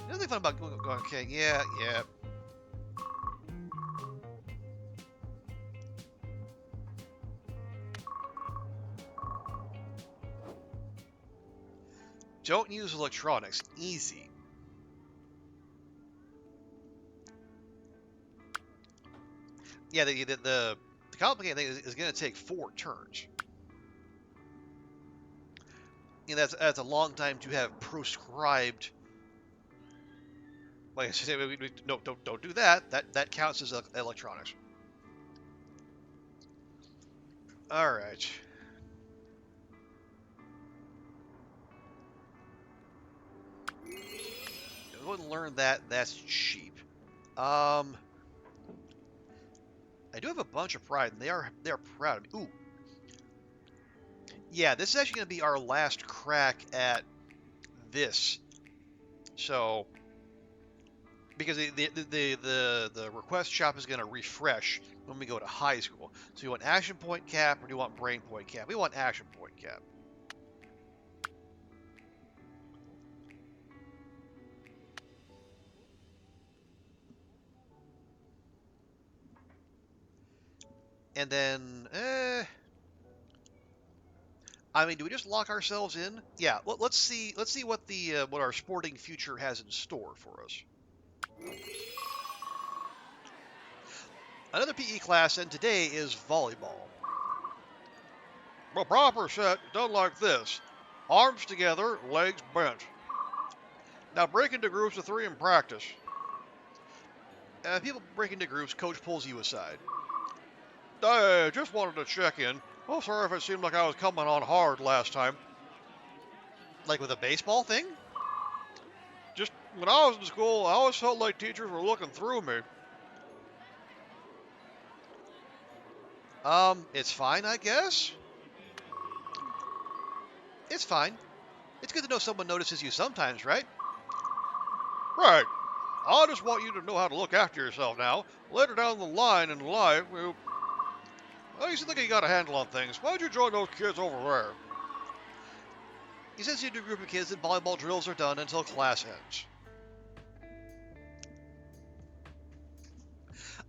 Nothing fun about going, okay, yeah. Don't use electronics. Easy. Yeah, the complicated thing is going to take 4 turns. You know, that's a long time to have prescribed. Like I said, no, don't do that. That counts as electronics. All right. Go and learn that. That's cheap. I do have a bunch of pride, and they're proud of me. Ooh. Yeah, this is actually going to be our last crack at this. So, because the request shop is going to refresh when we go to high school. So you want action point cap or do you want brain point cap? We want action point cap. And then, I mean, do we just lock ourselves in? Yeah. Let's see. Let's see what the what our sporting future has in store for us. Another PE class, and today is volleyball. A proper set done like this: arms together, legs bent. Now break into groups of 3 in practice. People break into groups. Coach pulls you aside. Hey, just wanted to check in. Oh, sorry if it seemed like I was coming on hard last time. Like with a baseball thing? Just when I was in school, I always felt like teachers were looking through me. It's fine, I guess. It's fine. It's good to know someone notices you sometimes, right? Right. I just want you to know how to look after yourself now. Later down the line in life, well, you seem like you got a handle on things. Why'd you join those kids over there? He sends you to a group of kids and volleyball drills are done until class ends.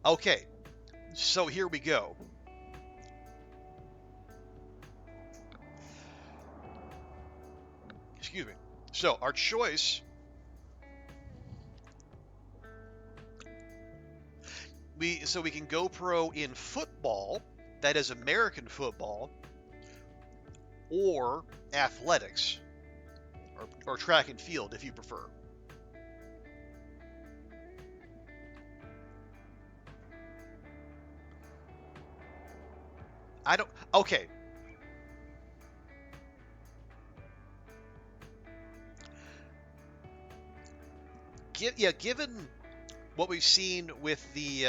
Okay, so here we go. Excuse me. So our choice, we can go pro in football, that is American football, or athletics, or track and field if you prefer. I don't. Okay. Given what we've seen with the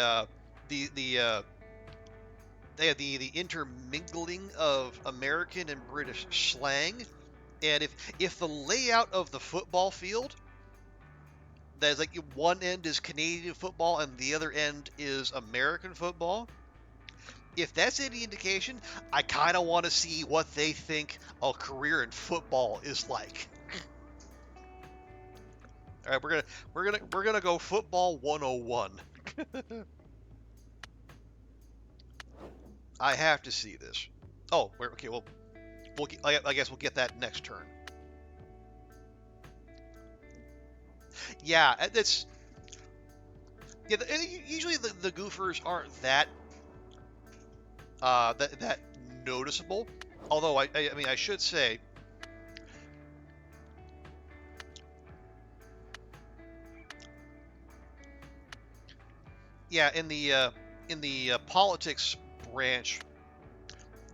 intermingling of American and British slang, and if the layout of the football field, that is like one end is Canadian football and the other end is American football, if that's any indication, I kind of want to see what they think a career in football is like. All right, we're gonna go football 101. I have to see this. Oh, okay. Well, I guess we'll get that next turn. Yeah, that's yeah. Usually the goofers aren't that that noticeable. Although I mean I should say, yeah, in the politics branch,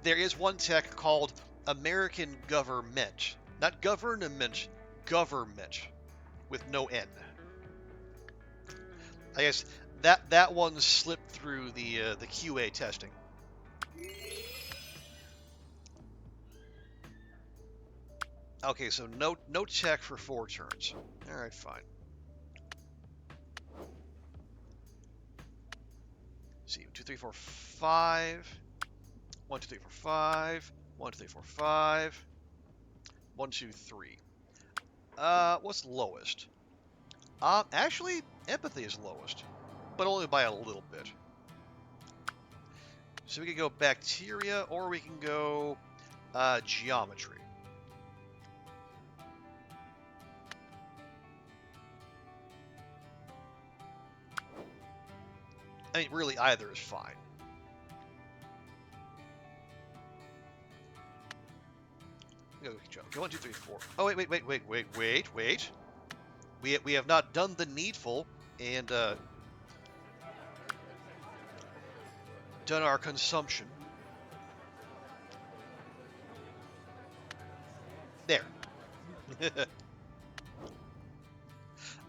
there is one tech called American Government, not government, government, with no N. I guess that one slipped through the QA testing. Okay, so no check for 4 turns. All right, fine. Let's see, 2, 3, 4, 5. 1, 2, 3, 4, 5. 1, 2, 3, 4, 5. 1, 2, 3. What's lowest? Actually, empathy is lowest, but only by a little bit. So we can go bacteria, or we can go geometry. I mean, really, either is fine. Go 1, 2, 3, 4. Oh wait. We have not done the needful and done our consumption. There.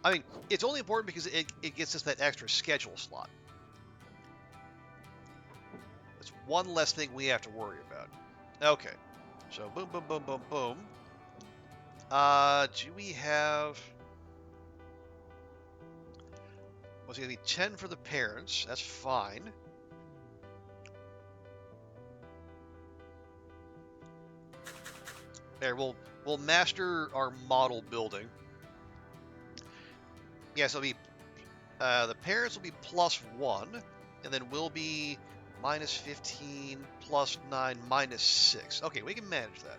I mean, it's only important because it gets us that extra schedule slot. That's one less thing we have to worry about. Okay. So boom, boom, boom, boom, boom. Do we have... Well, it's going to be 10 for the parents. That's fine. There, we'll master our model building. Yeah, so it'll be... the parents will be +1, and then we'll be -15, +9, -6. Okay, we can manage that.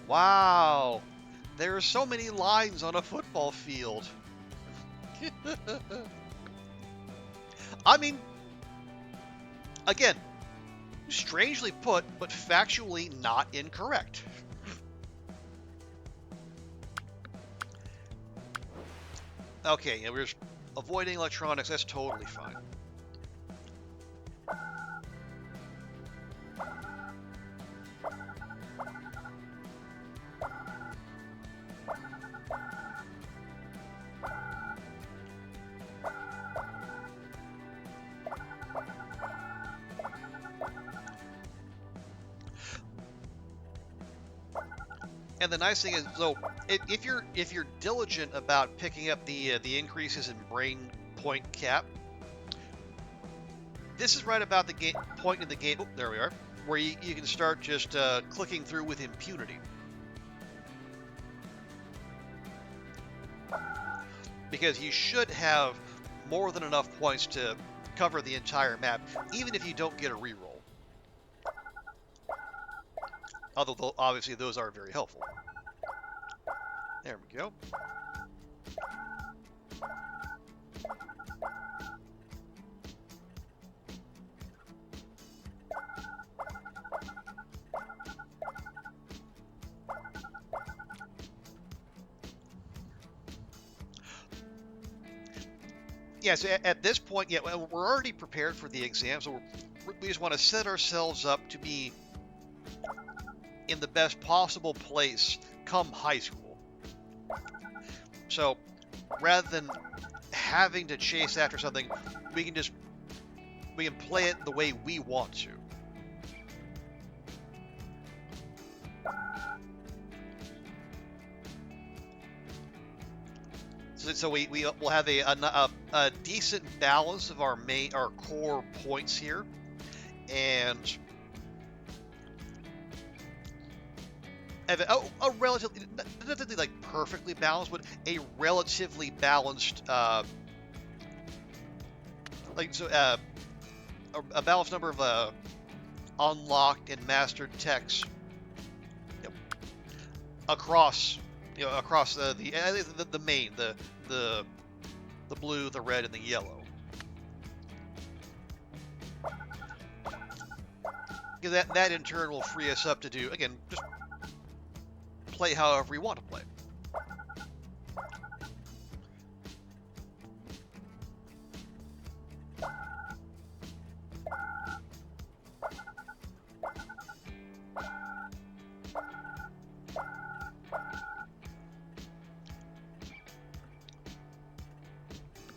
Wow, there are so many lines on a football field. I mean, again, strangely put, but factually not incorrect. Okay, yeah, we're just avoiding electronics. That's totally fine. And the nice thing is, so if you're diligent about picking up the increases in brain point cap, this is right about the point in the game. Oh, there we are, where you can start just clicking through with impunity, because you should have more than enough points to cover the entire map, even if you don't get a reroll. Although obviously those are very helpful. There we go. Yeah, so at this point, yeah, well, we're already prepared for the exam, so we just want to set ourselves up to be in the best possible place come high school. So rather than having to chase after something, we can play it the way we want to. So we'll have a decent balance of our core points here, and have a relatively, not like perfectly balanced, but a relatively balanced a balanced number of unlocked and mastered techs, you know, across the main, the blue, the red, and the yellow. Because that in turn will free us up to do, again, just play however we want to play.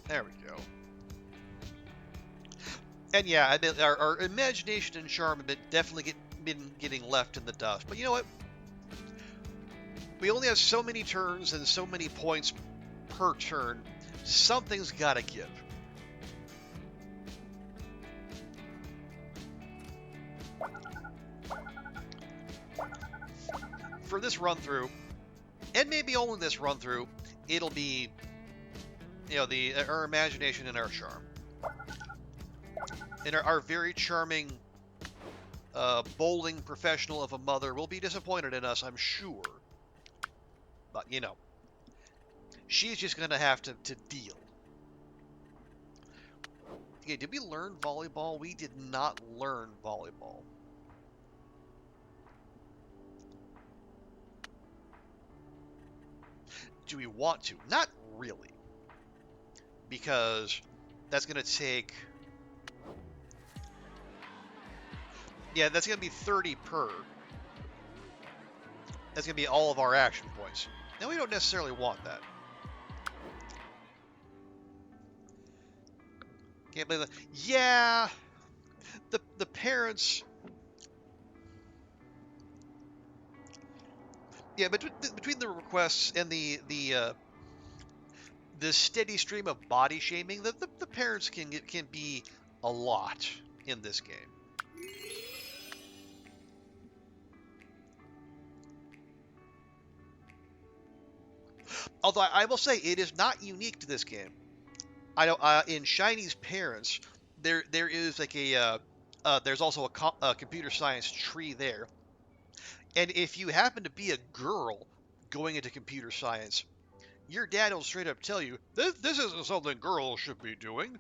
There we go. And yeah, I mean, our imagination and charm have definitely been getting left in the dust. But you know what? We only have so many turns and so many points per turn. Something's got to give. For this run through, and maybe only this run through, it'll be, you know, our imagination and our charm. And our very charming bowling professional of a mother will be disappointed in us, I'm sure. But, you know, she's just going to have to deal. Okay, did we learn volleyball? We did not learn volleyball. Do we want to? Not really. Because that's going to take... Yeah, that's going to be 30 per. That's going to be all of our action points. Now, we don't necessarily want that. Can't believe that. Yeah, the parents... Yeah, but between the requests and the the steady stream of body shaming, the parents can be a lot in this game. Although I will say it is not unique to this game. I know in Shiny's parents, there is like there's also a computer science tree there, and if you happen to be a girl going into computer science, your dad will straight up tell you this isn't something girls should be doing,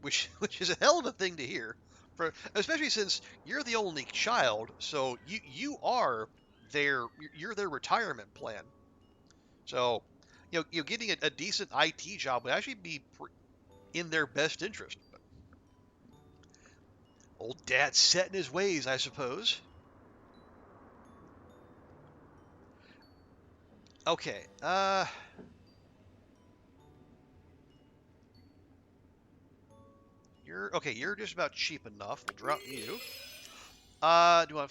which is a hell of a thing to hear, for especially since you're the only child, so you are you're their retirement plan. So, getting a decent IT job would actually be in their best interest. But old dad's set in his ways, I suppose. Okay, you're just about cheap enough. We'll drop you. Do you want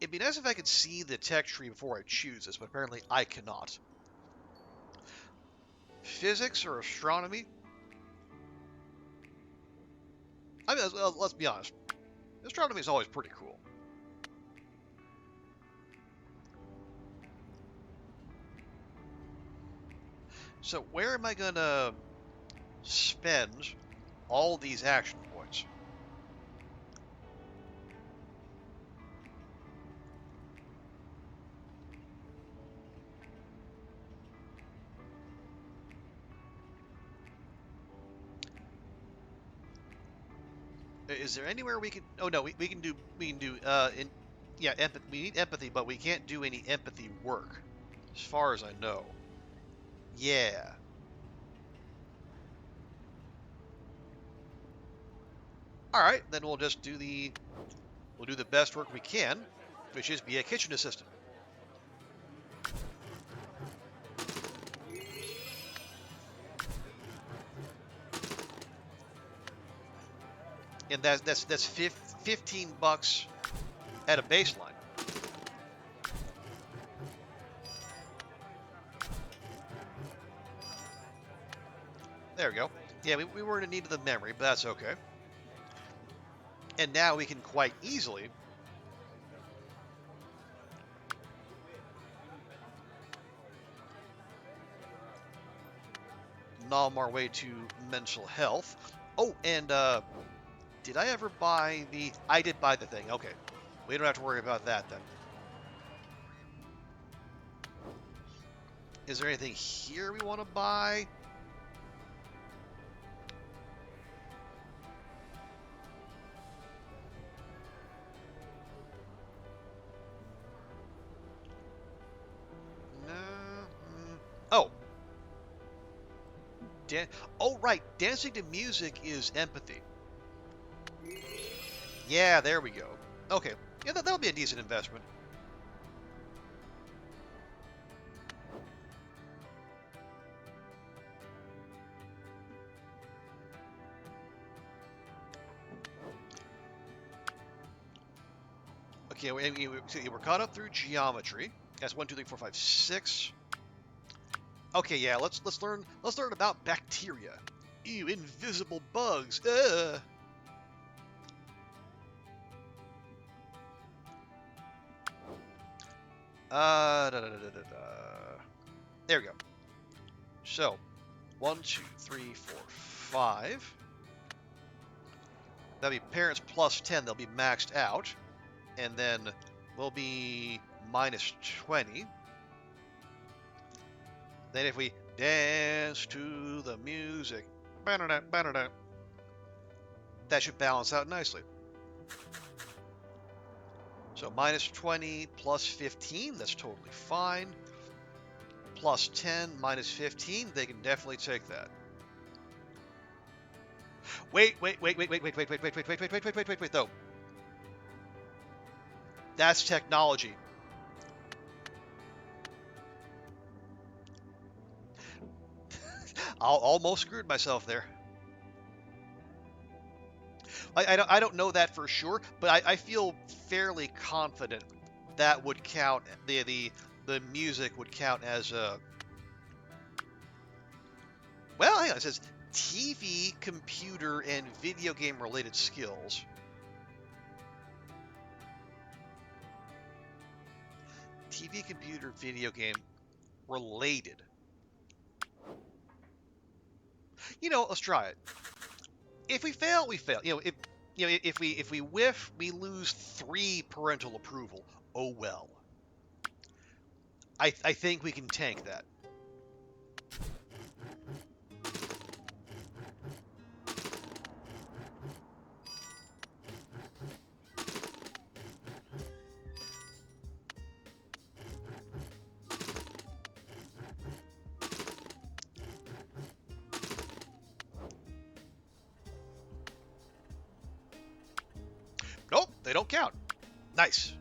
it'd be nice if I could see the tech tree before I choose this, but apparently I cannot. Physics or astronomy? I mean, let's be honest. Astronomy is always pretty cool. So where am I gonna spend all these action points? Is there anywhere we can? Oh no, we can do empathy. We need empathy, but we can't do any empathy work, as far as I know. Yeah. All right, then we'll just do the best work we can, which is be a kitchen assistant. And that's 15 bucks at a baseline. There we go. Yeah, we weren't in need of the memory, but that's okay. And now we can quite easily nom our way to mental health. Oh, and did I ever buy the... I did buy the thing. Okay. We don't have to worry about that then. Is there anything here we want to buy? No. Oh. Oh, right. Dancing to music is empathy. Yeah, there we go. Okay. Yeah, that'll be a decent investment. Okay, we're caught up through geometry. That's 1, 2, 3, 4, 5, 6. Okay, yeah, let's learn about bacteria. Ew, invisible bugs. Ugh. There we go. So, 1, 2, 3, 4, 5. That'll be parents plus 10. They'll be maxed out. And then we'll be minus 20. Then if we dance to the music, that should balance out nicely. So minus 20 plus 15, that's totally fine. Plus 10 minus 15, they can definitely take that. Wait, though. That's technology. I almost screwed myself there. I don't know that for sure, but I feel fairly confident that would count. The music would count as a. Well, hang on. It says TV, computer, and video game related skills. TV, computer, video game related. Let's try it. If we fail, we fail. If we whiff, we lose 3 parental approval. Oh well. I think we can tank that. Nope, they don't count. Nice.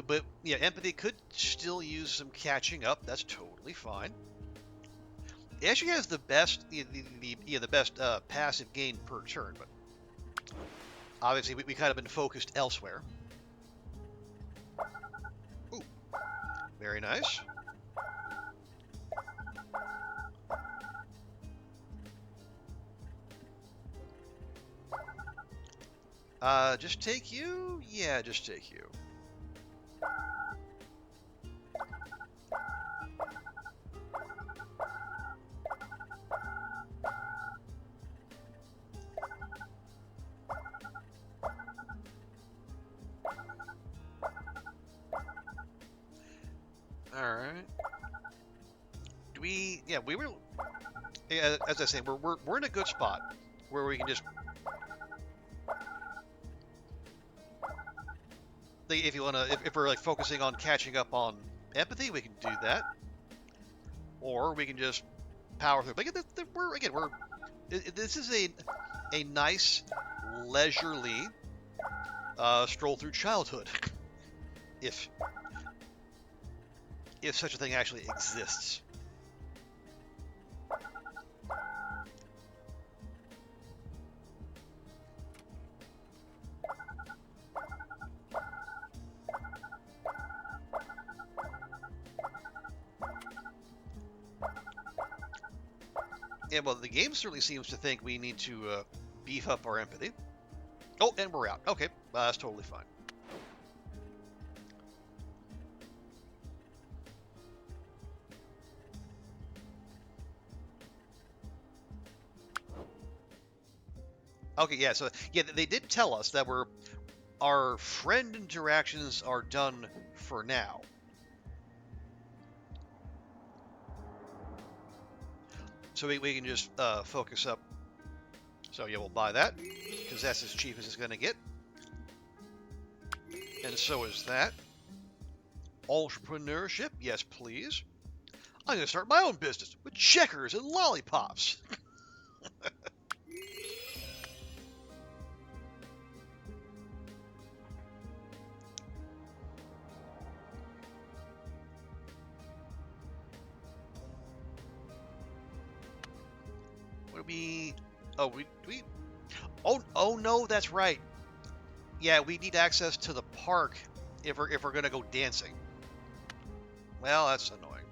But yeah, empathy could still use some catching up. That's totally fine. It actually has the best the best passive gain per turn, but obviously we kind of been focused elsewhere. Ooh, very nice. Just take you? Yeah, just take you. Alright. Do we... Yeah, we were... Yeah, as I say, we're in a good spot where we can just... If you wanna... If we're, like, focusing on catching up on empathy, we can do that. Or we can just power through. But again, this is a nice, leisurely stroll through childhood. If such a thing actually exists. Yeah, well, the game certainly seems to think we need to beef up our empathy. Oh, and we're out. Okay, that's totally fine. Okay, yeah, so yeah, they did tell us that our friend interactions are done for now. So we can just focus up. So yeah, we'll buy that, because that's as cheap as it's going to get. And so is that. Entrepreneurship, yes please. I'm going to start my own business with checkers and lollipops. What do we... Oh, we... Oh no, that's right. Yeah, we need access to the park if we're going to go dancing. Well, that's annoying.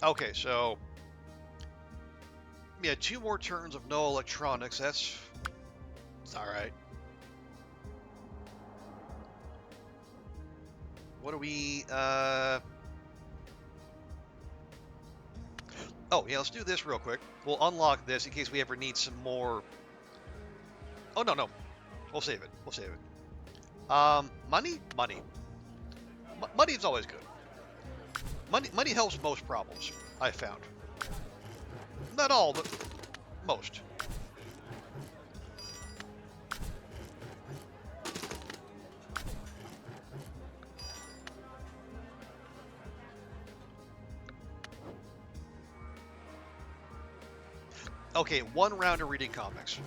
Okay, so... Yeah, 2 more turns of no electronics. It's alright. What do we... Oh, yeah, let's do this real quick. We'll unlock this in case we ever need some more... Oh, no. We'll save it. We'll save it. Money? Money. Money is always good. Money helps most problems, I've found. Not all, but most. Okay, 1 round of reading comics.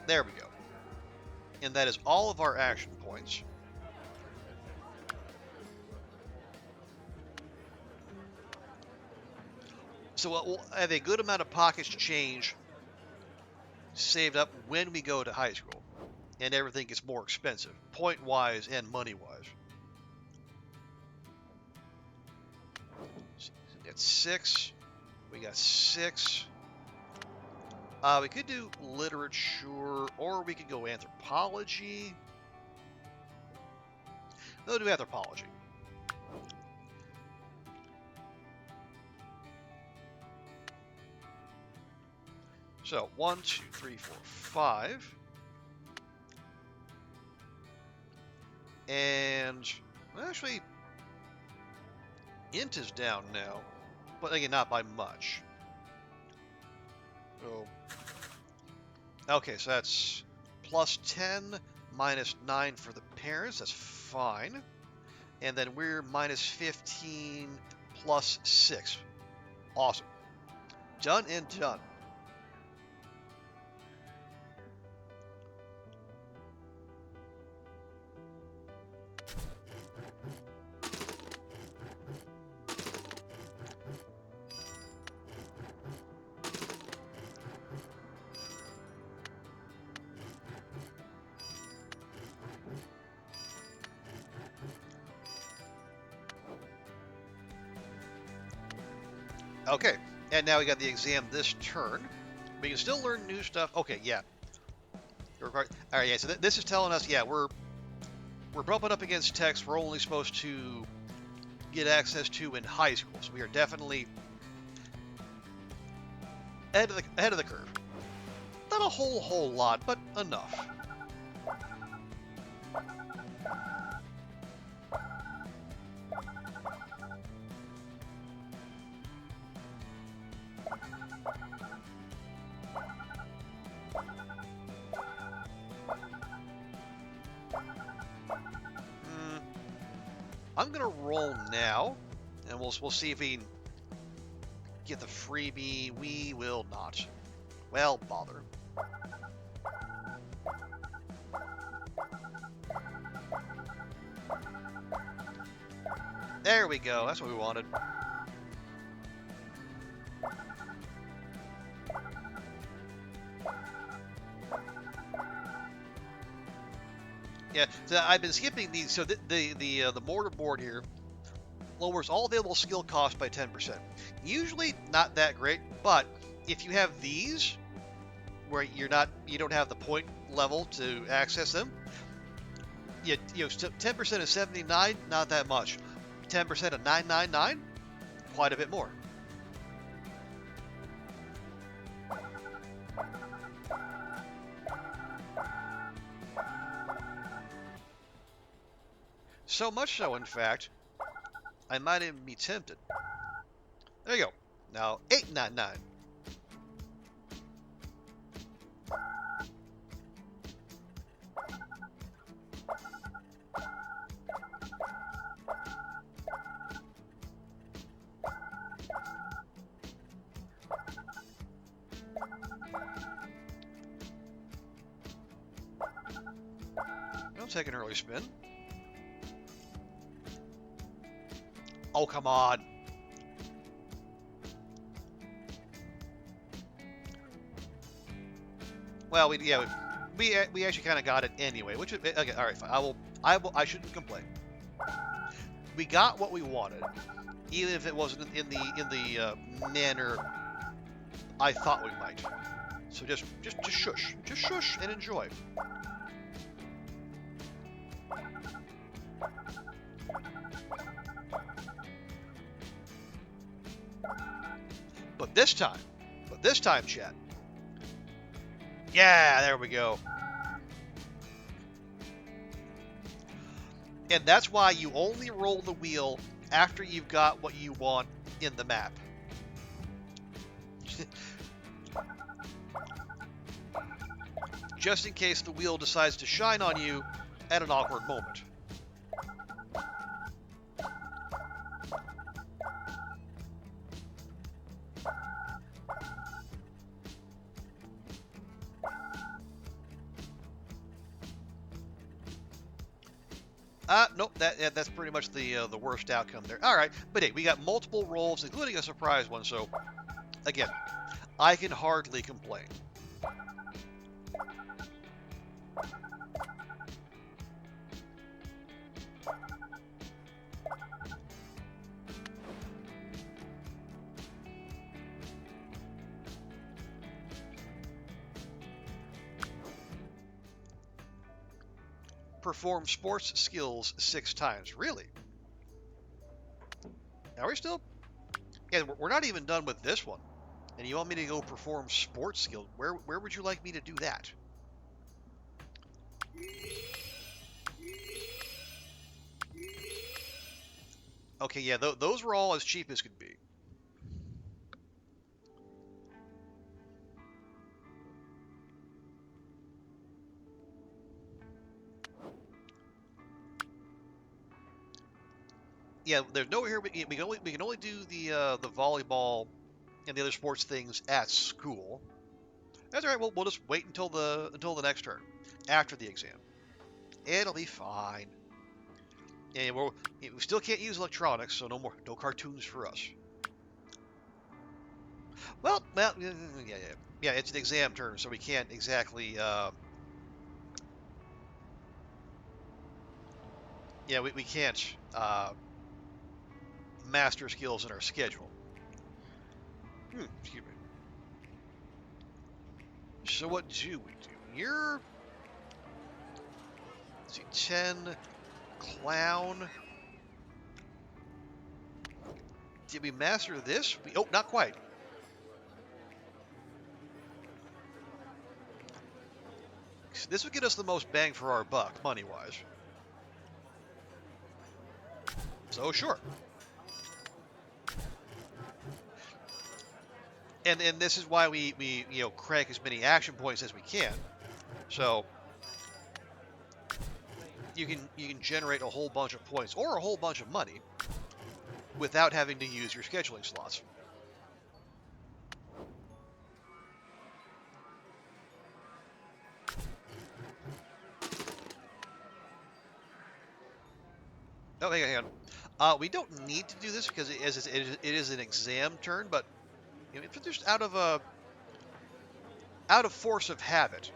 There we go. And that is all of our action points. So we'll have a good amount of pockets change saved up when we go to high school, and everything gets more expensive, point-wise and money-wise. So we got 6. We got 6. We could do literature, or we could go anthropology. We'll do anthropology. So 1, 2, 3, 4, 5. And actually, int is down now, but again, not by much. So, okay, so that's plus 10, minus 9 for the parents. That's fine. And then we're minus 15, plus 6. Awesome. Done and done. Okay, and now we got the exam this turn. We can still learn new stuff. Okay, yeah. All right, yeah. So this is telling us, yeah, we're bumping up against texts we're only supposed to get access to in high school. So we are definitely ahead of the curve. Not a whole lot, but enough. I'm gonna roll now, and we'll see if we can get the freebie. We will not. Well, bother. There we go. That's what we wanted. Yeah, so I've been skipping these. So the mortar board here lowers all available skill costs by 10%. Usually not that great, but if you have these where you don't have the point level to access them, you know 10% of 79, not that much. 10% of 999, quite a bit more. So much so, in fact, I might even be tempted. There you go. Now, 899. I'll take an early spin. Oh, come on. Well, we actually kind of got it anyway, which is okay. All right, fine. I shouldn't complain. We got what we wanted, even if it wasn't in the manner I thought we might. So just shush and enjoy. But this time, chat. Yeah, there we go. And that's why you only roll the wheel after you've got what you want in the map. Just in case the wheel decides to shine on you at an awkward moment. Nope, that's pretty much the worst outcome there. All right, but hey, we got multiple rolls, including a surprise one, so Again, I can hardly complain. Perform sports skills 6 times. Really? Now we're still... Yeah, we're not even done with this one. And you want me to go perform sports skills? Where would you like me to do that? Okay, yeah, those were all as cheap as could be. Yeah, there's nowhere here. We can only do the volleyball and the other sports things at school. That's all right. We'll just wait until the next turn, after the exam. It'll be fine. And we still can't use electronics, so no cartoons for us. Well, yeah. It's an exam term, so we can't exactly. Yeah, we can't master skills in our schedule. Excuse me. So what do we do? You're, let's see, 10 clown. Did we master this? Oh, not quite. This would get us the most bang for our buck, money-wise. So sure. And this is why we crank as many action points as we can. So you can generate a whole bunch of points or a whole bunch of money without having to use your scheduling slots. Oh, hang on. We don't need to do this because it is an exam turn, but if it's just out of force of habit,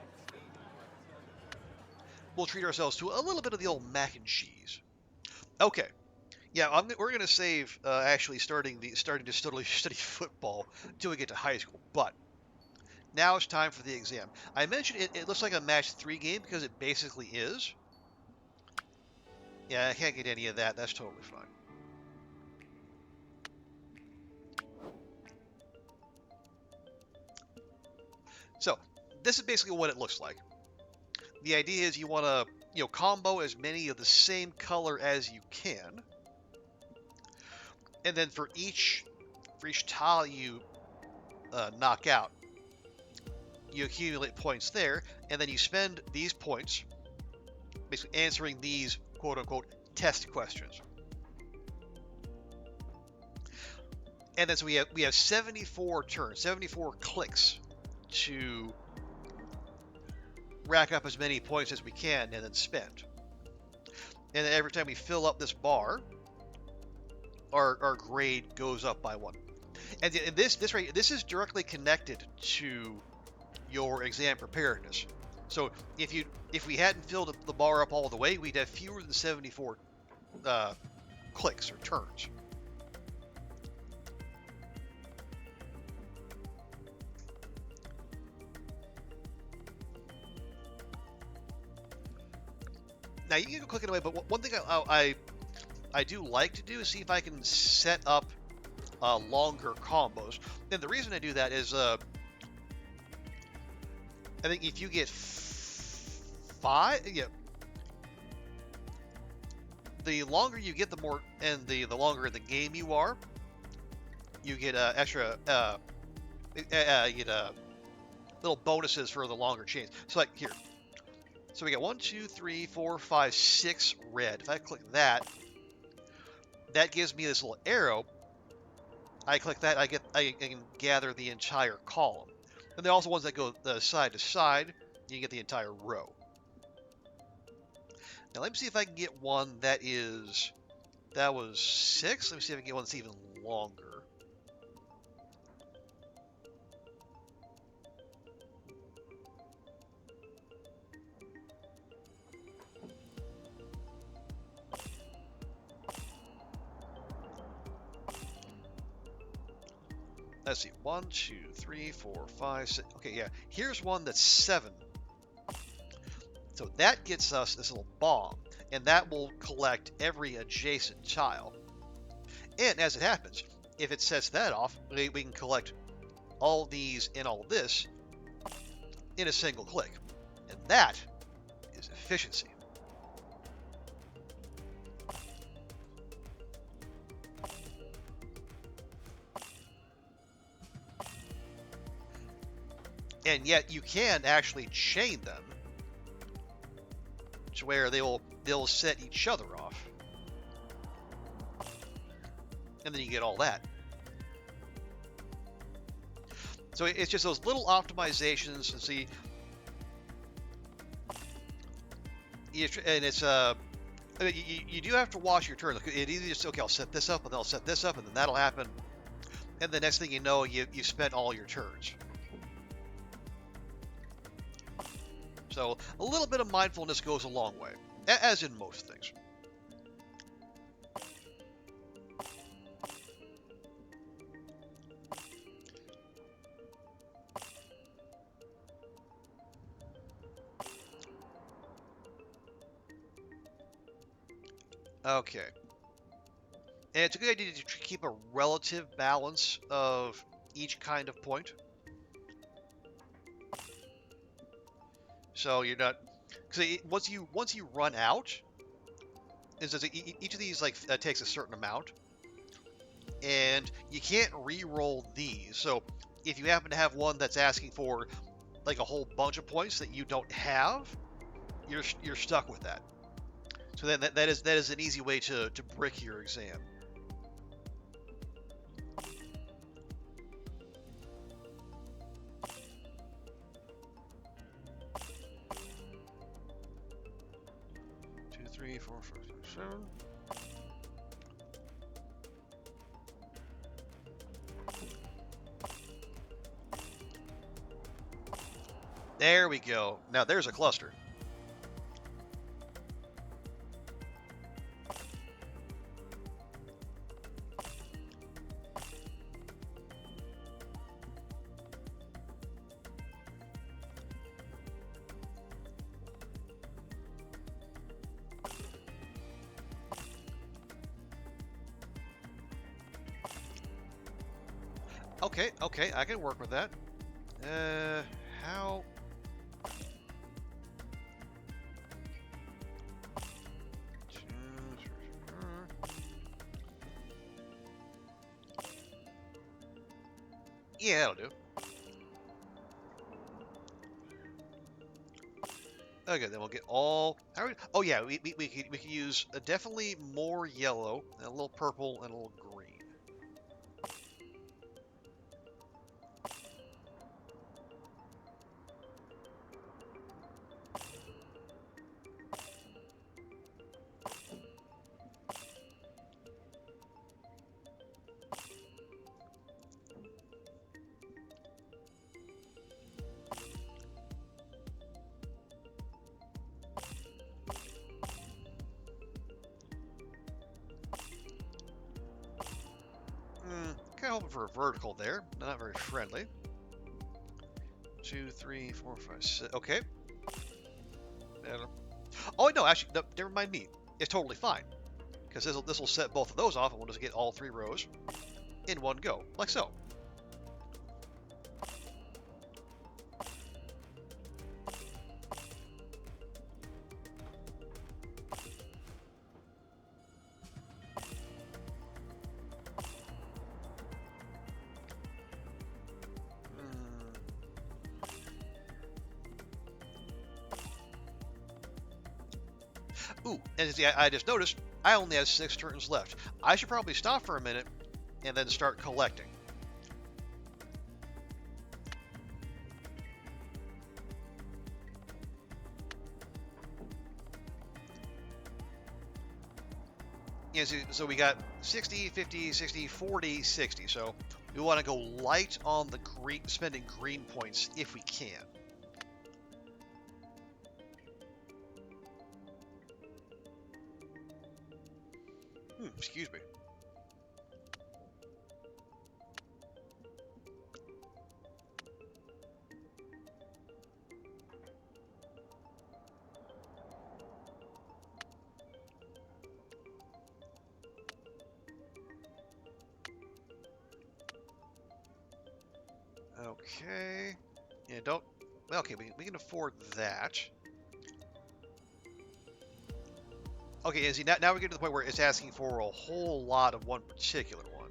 we'll treat ourselves to a little bit of the old mac and cheese. Okay. Yeah, we're going to save actually starting to study football until we get to high school. But now it's time for the exam. I mentioned it looks like a match 3 game because it basically is. Yeah, I can't get any of that. That's totally fine. So this is basically what it looks like. The idea is you want to combo as many of the same color as you can, and then for each tile you knock out, you accumulate points there, and then you spend these points basically answering these quote-unquote test questions. And then so we have 74 turns, 74 clicks to rack up as many points as we can and then spend. And then every time we fill up this bar, our grade goes up by 1. And this is directly connected to your exam preparedness. So if we hadn't filled the bar up all the way, we'd have fewer than 74 clicks or turns. Now you can go clicking away, but one thing I do like to do is see if I can set up longer combos. And the reason I do that is I think if you get 5, the longer you get, the more, and the longer in the game you are, you get extra you get little bonuses for the longer chains. So like here. So we got 1, 2, 3, 4, 5, 6 red. If I click that, that gives me this little arrow. I click that, I can gather the entire column. And there are also ones that go side to side. You can get the entire row. Now let me see if I can get one that was 6. Let me see if I can get one that's even longer. let's see, 1, 2, 3, 4, 5, 6. Okay, yeah, here's one that's 7. So that gets us this little bomb, and that will collect every adjacent tile. And as it happens, if it sets that off, we can collect all these and all this in a single click. And that is efficiency. And yet you can actually chain them to where they'll set each other off. And then you get all that. So it's just those little optimizations to see. And it's you do have to watch your turn. It either just, okay, I'll set this up, and then I'll set this up, and then that'll happen. And the next thing you know, you spent all your turns. So a little bit of mindfulness goes a long way, as in most things. Okay. And it's a good idea to keep a relative balance of each kind of point. So you're not, because once you run out, each of these takes a certain amount, and you can't re-roll these. So if you happen to have one that's asking for like a whole bunch of points that you don't have, you're stuck with that. So then that is an easy way to brick your exam. Two, 3, 4, 5, 6, 7. There we go. Now there's a cluster. Okay, I can work with that. How? Yeah, that'll do. Okay, then we'll get all. Oh yeah, we could use definitely more yellow and a little purple and a little green. Kind of hoping for a vertical there. Not very friendly. 2, 3, 4, 5, 6. Okay. Oh no, actually, no, never mind me. It's totally fine, because this will set both of those off, and we'll just get all 3 rows in one go, like so. Ooh, and see, I just noticed I only have 6 turns left. I should probably stop for a minute and then start collecting. Yeah, so we got 60, 50, 60, 40, 60. So we want to go light on the spending green points if we can. Excuse me. Okay. Yeah, don't. Well, okay, we can afford that. Okay, and see, now we get to the point where it's asking for a whole lot of one particular one.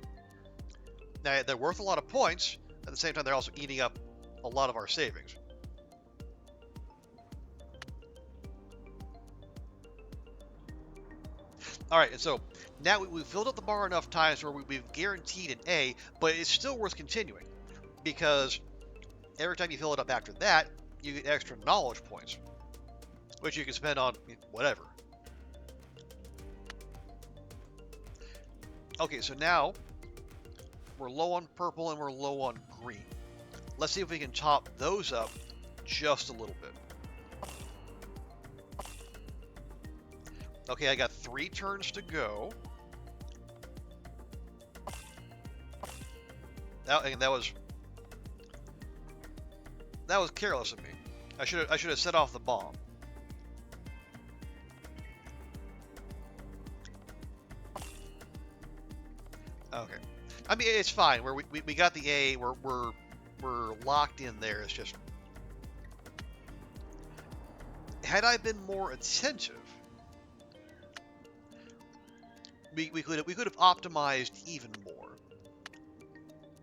Now, they're worth a lot of points. At the same time, they're also eating up a lot of our savings. All right, and so now we've filled up the bar enough times where we've guaranteed an A, but it's still worth continuing because every time you fill it up after that, you get extra knowledge points, which you can spend on whatever. Okay, so now we're low on purple and we're low on green. Let's see if we can top those up just a little bit. Okay, I got 3 turns to go. That was careless of me. I should have set off the bomb. Okay, I mean it's fine. We got the A. We're locked in there. It's just had I been more attentive, we could have optimized even more.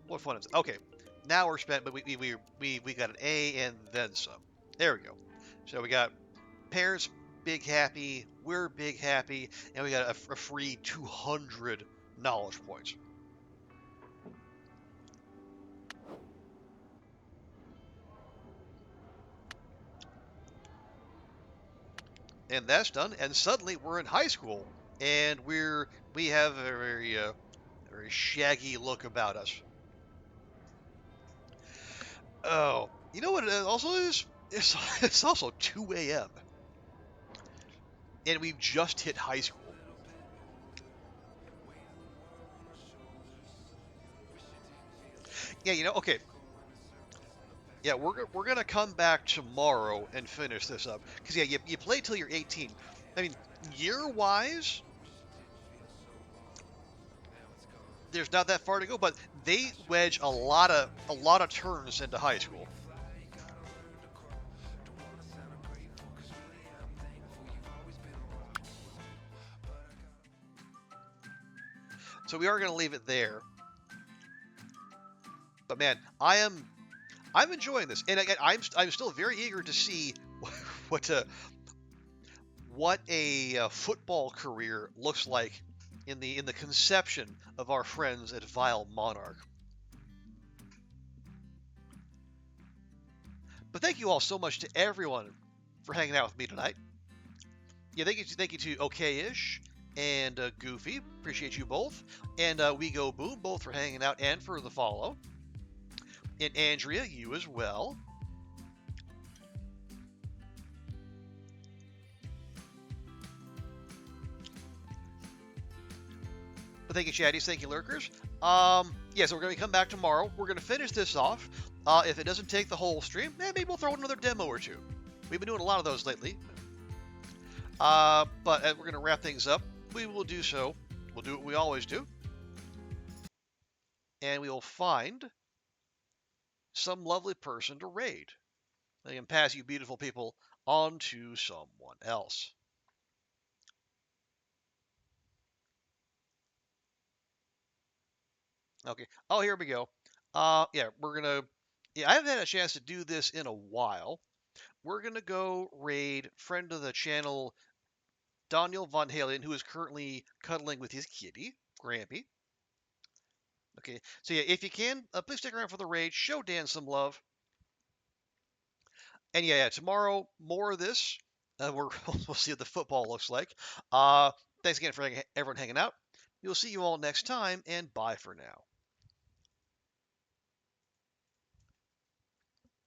What fun is it? Okay, now we're spent, but we got an A and then some. There we go. So we got parents big happy, we're big happy, and we got a free 200 knowledge points. And that's done. And suddenly we're in high school, and we have a very shaggy look about us. Oh, you know what it also is? It's also 2 a.m. and we've just hit high school. Yeah, okay. Yeah, we're gonna come back tomorrow and finish this up because yeah, you play till you're 18. I mean, year wise, there's not that far to go, but they wedge a lot of turns into high school. So we are gonna leave it there. But man, I'm enjoying this, and again, I'm still very eager to see what a football career looks like in the conception of our friends at Vile Monarch. But thank you all so much to everyone for hanging out with me tonight. Yeah, thank you to Okay-ish and Goofy. Appreciate you both, and We Go Boom both for hanging out and for the follow. And Andrea, you as well. But thank you, chatties. Thank you, lurkers. Yeah, so we're going to come back tomorrow. We're going to finish this off. If it doesn't take the whole stream, maybe we'll throw in another demo or two. We've been doing a lot of those lately. But as we're going to wrap things up, we will do so. We'll do what we always do. And we will find some lovely person to raid. I can pass you beautiful people on to someone else. Okay. Oh, here we go. Yeah, we're gonna. Yeah, I haven't had a chance to do this in a while. We're gonna go raid friend of the channel, Daniel Von Halen, who is currently cuddling with his kitty, Grampy. Okay, so yeah, if you can, please stick around for the raid. Show Dan some love. And yeah, tomorrow more of this. We'll see what the football looks like. Thanks again for everyone hanging out. We'll see you all next time, and bye for now.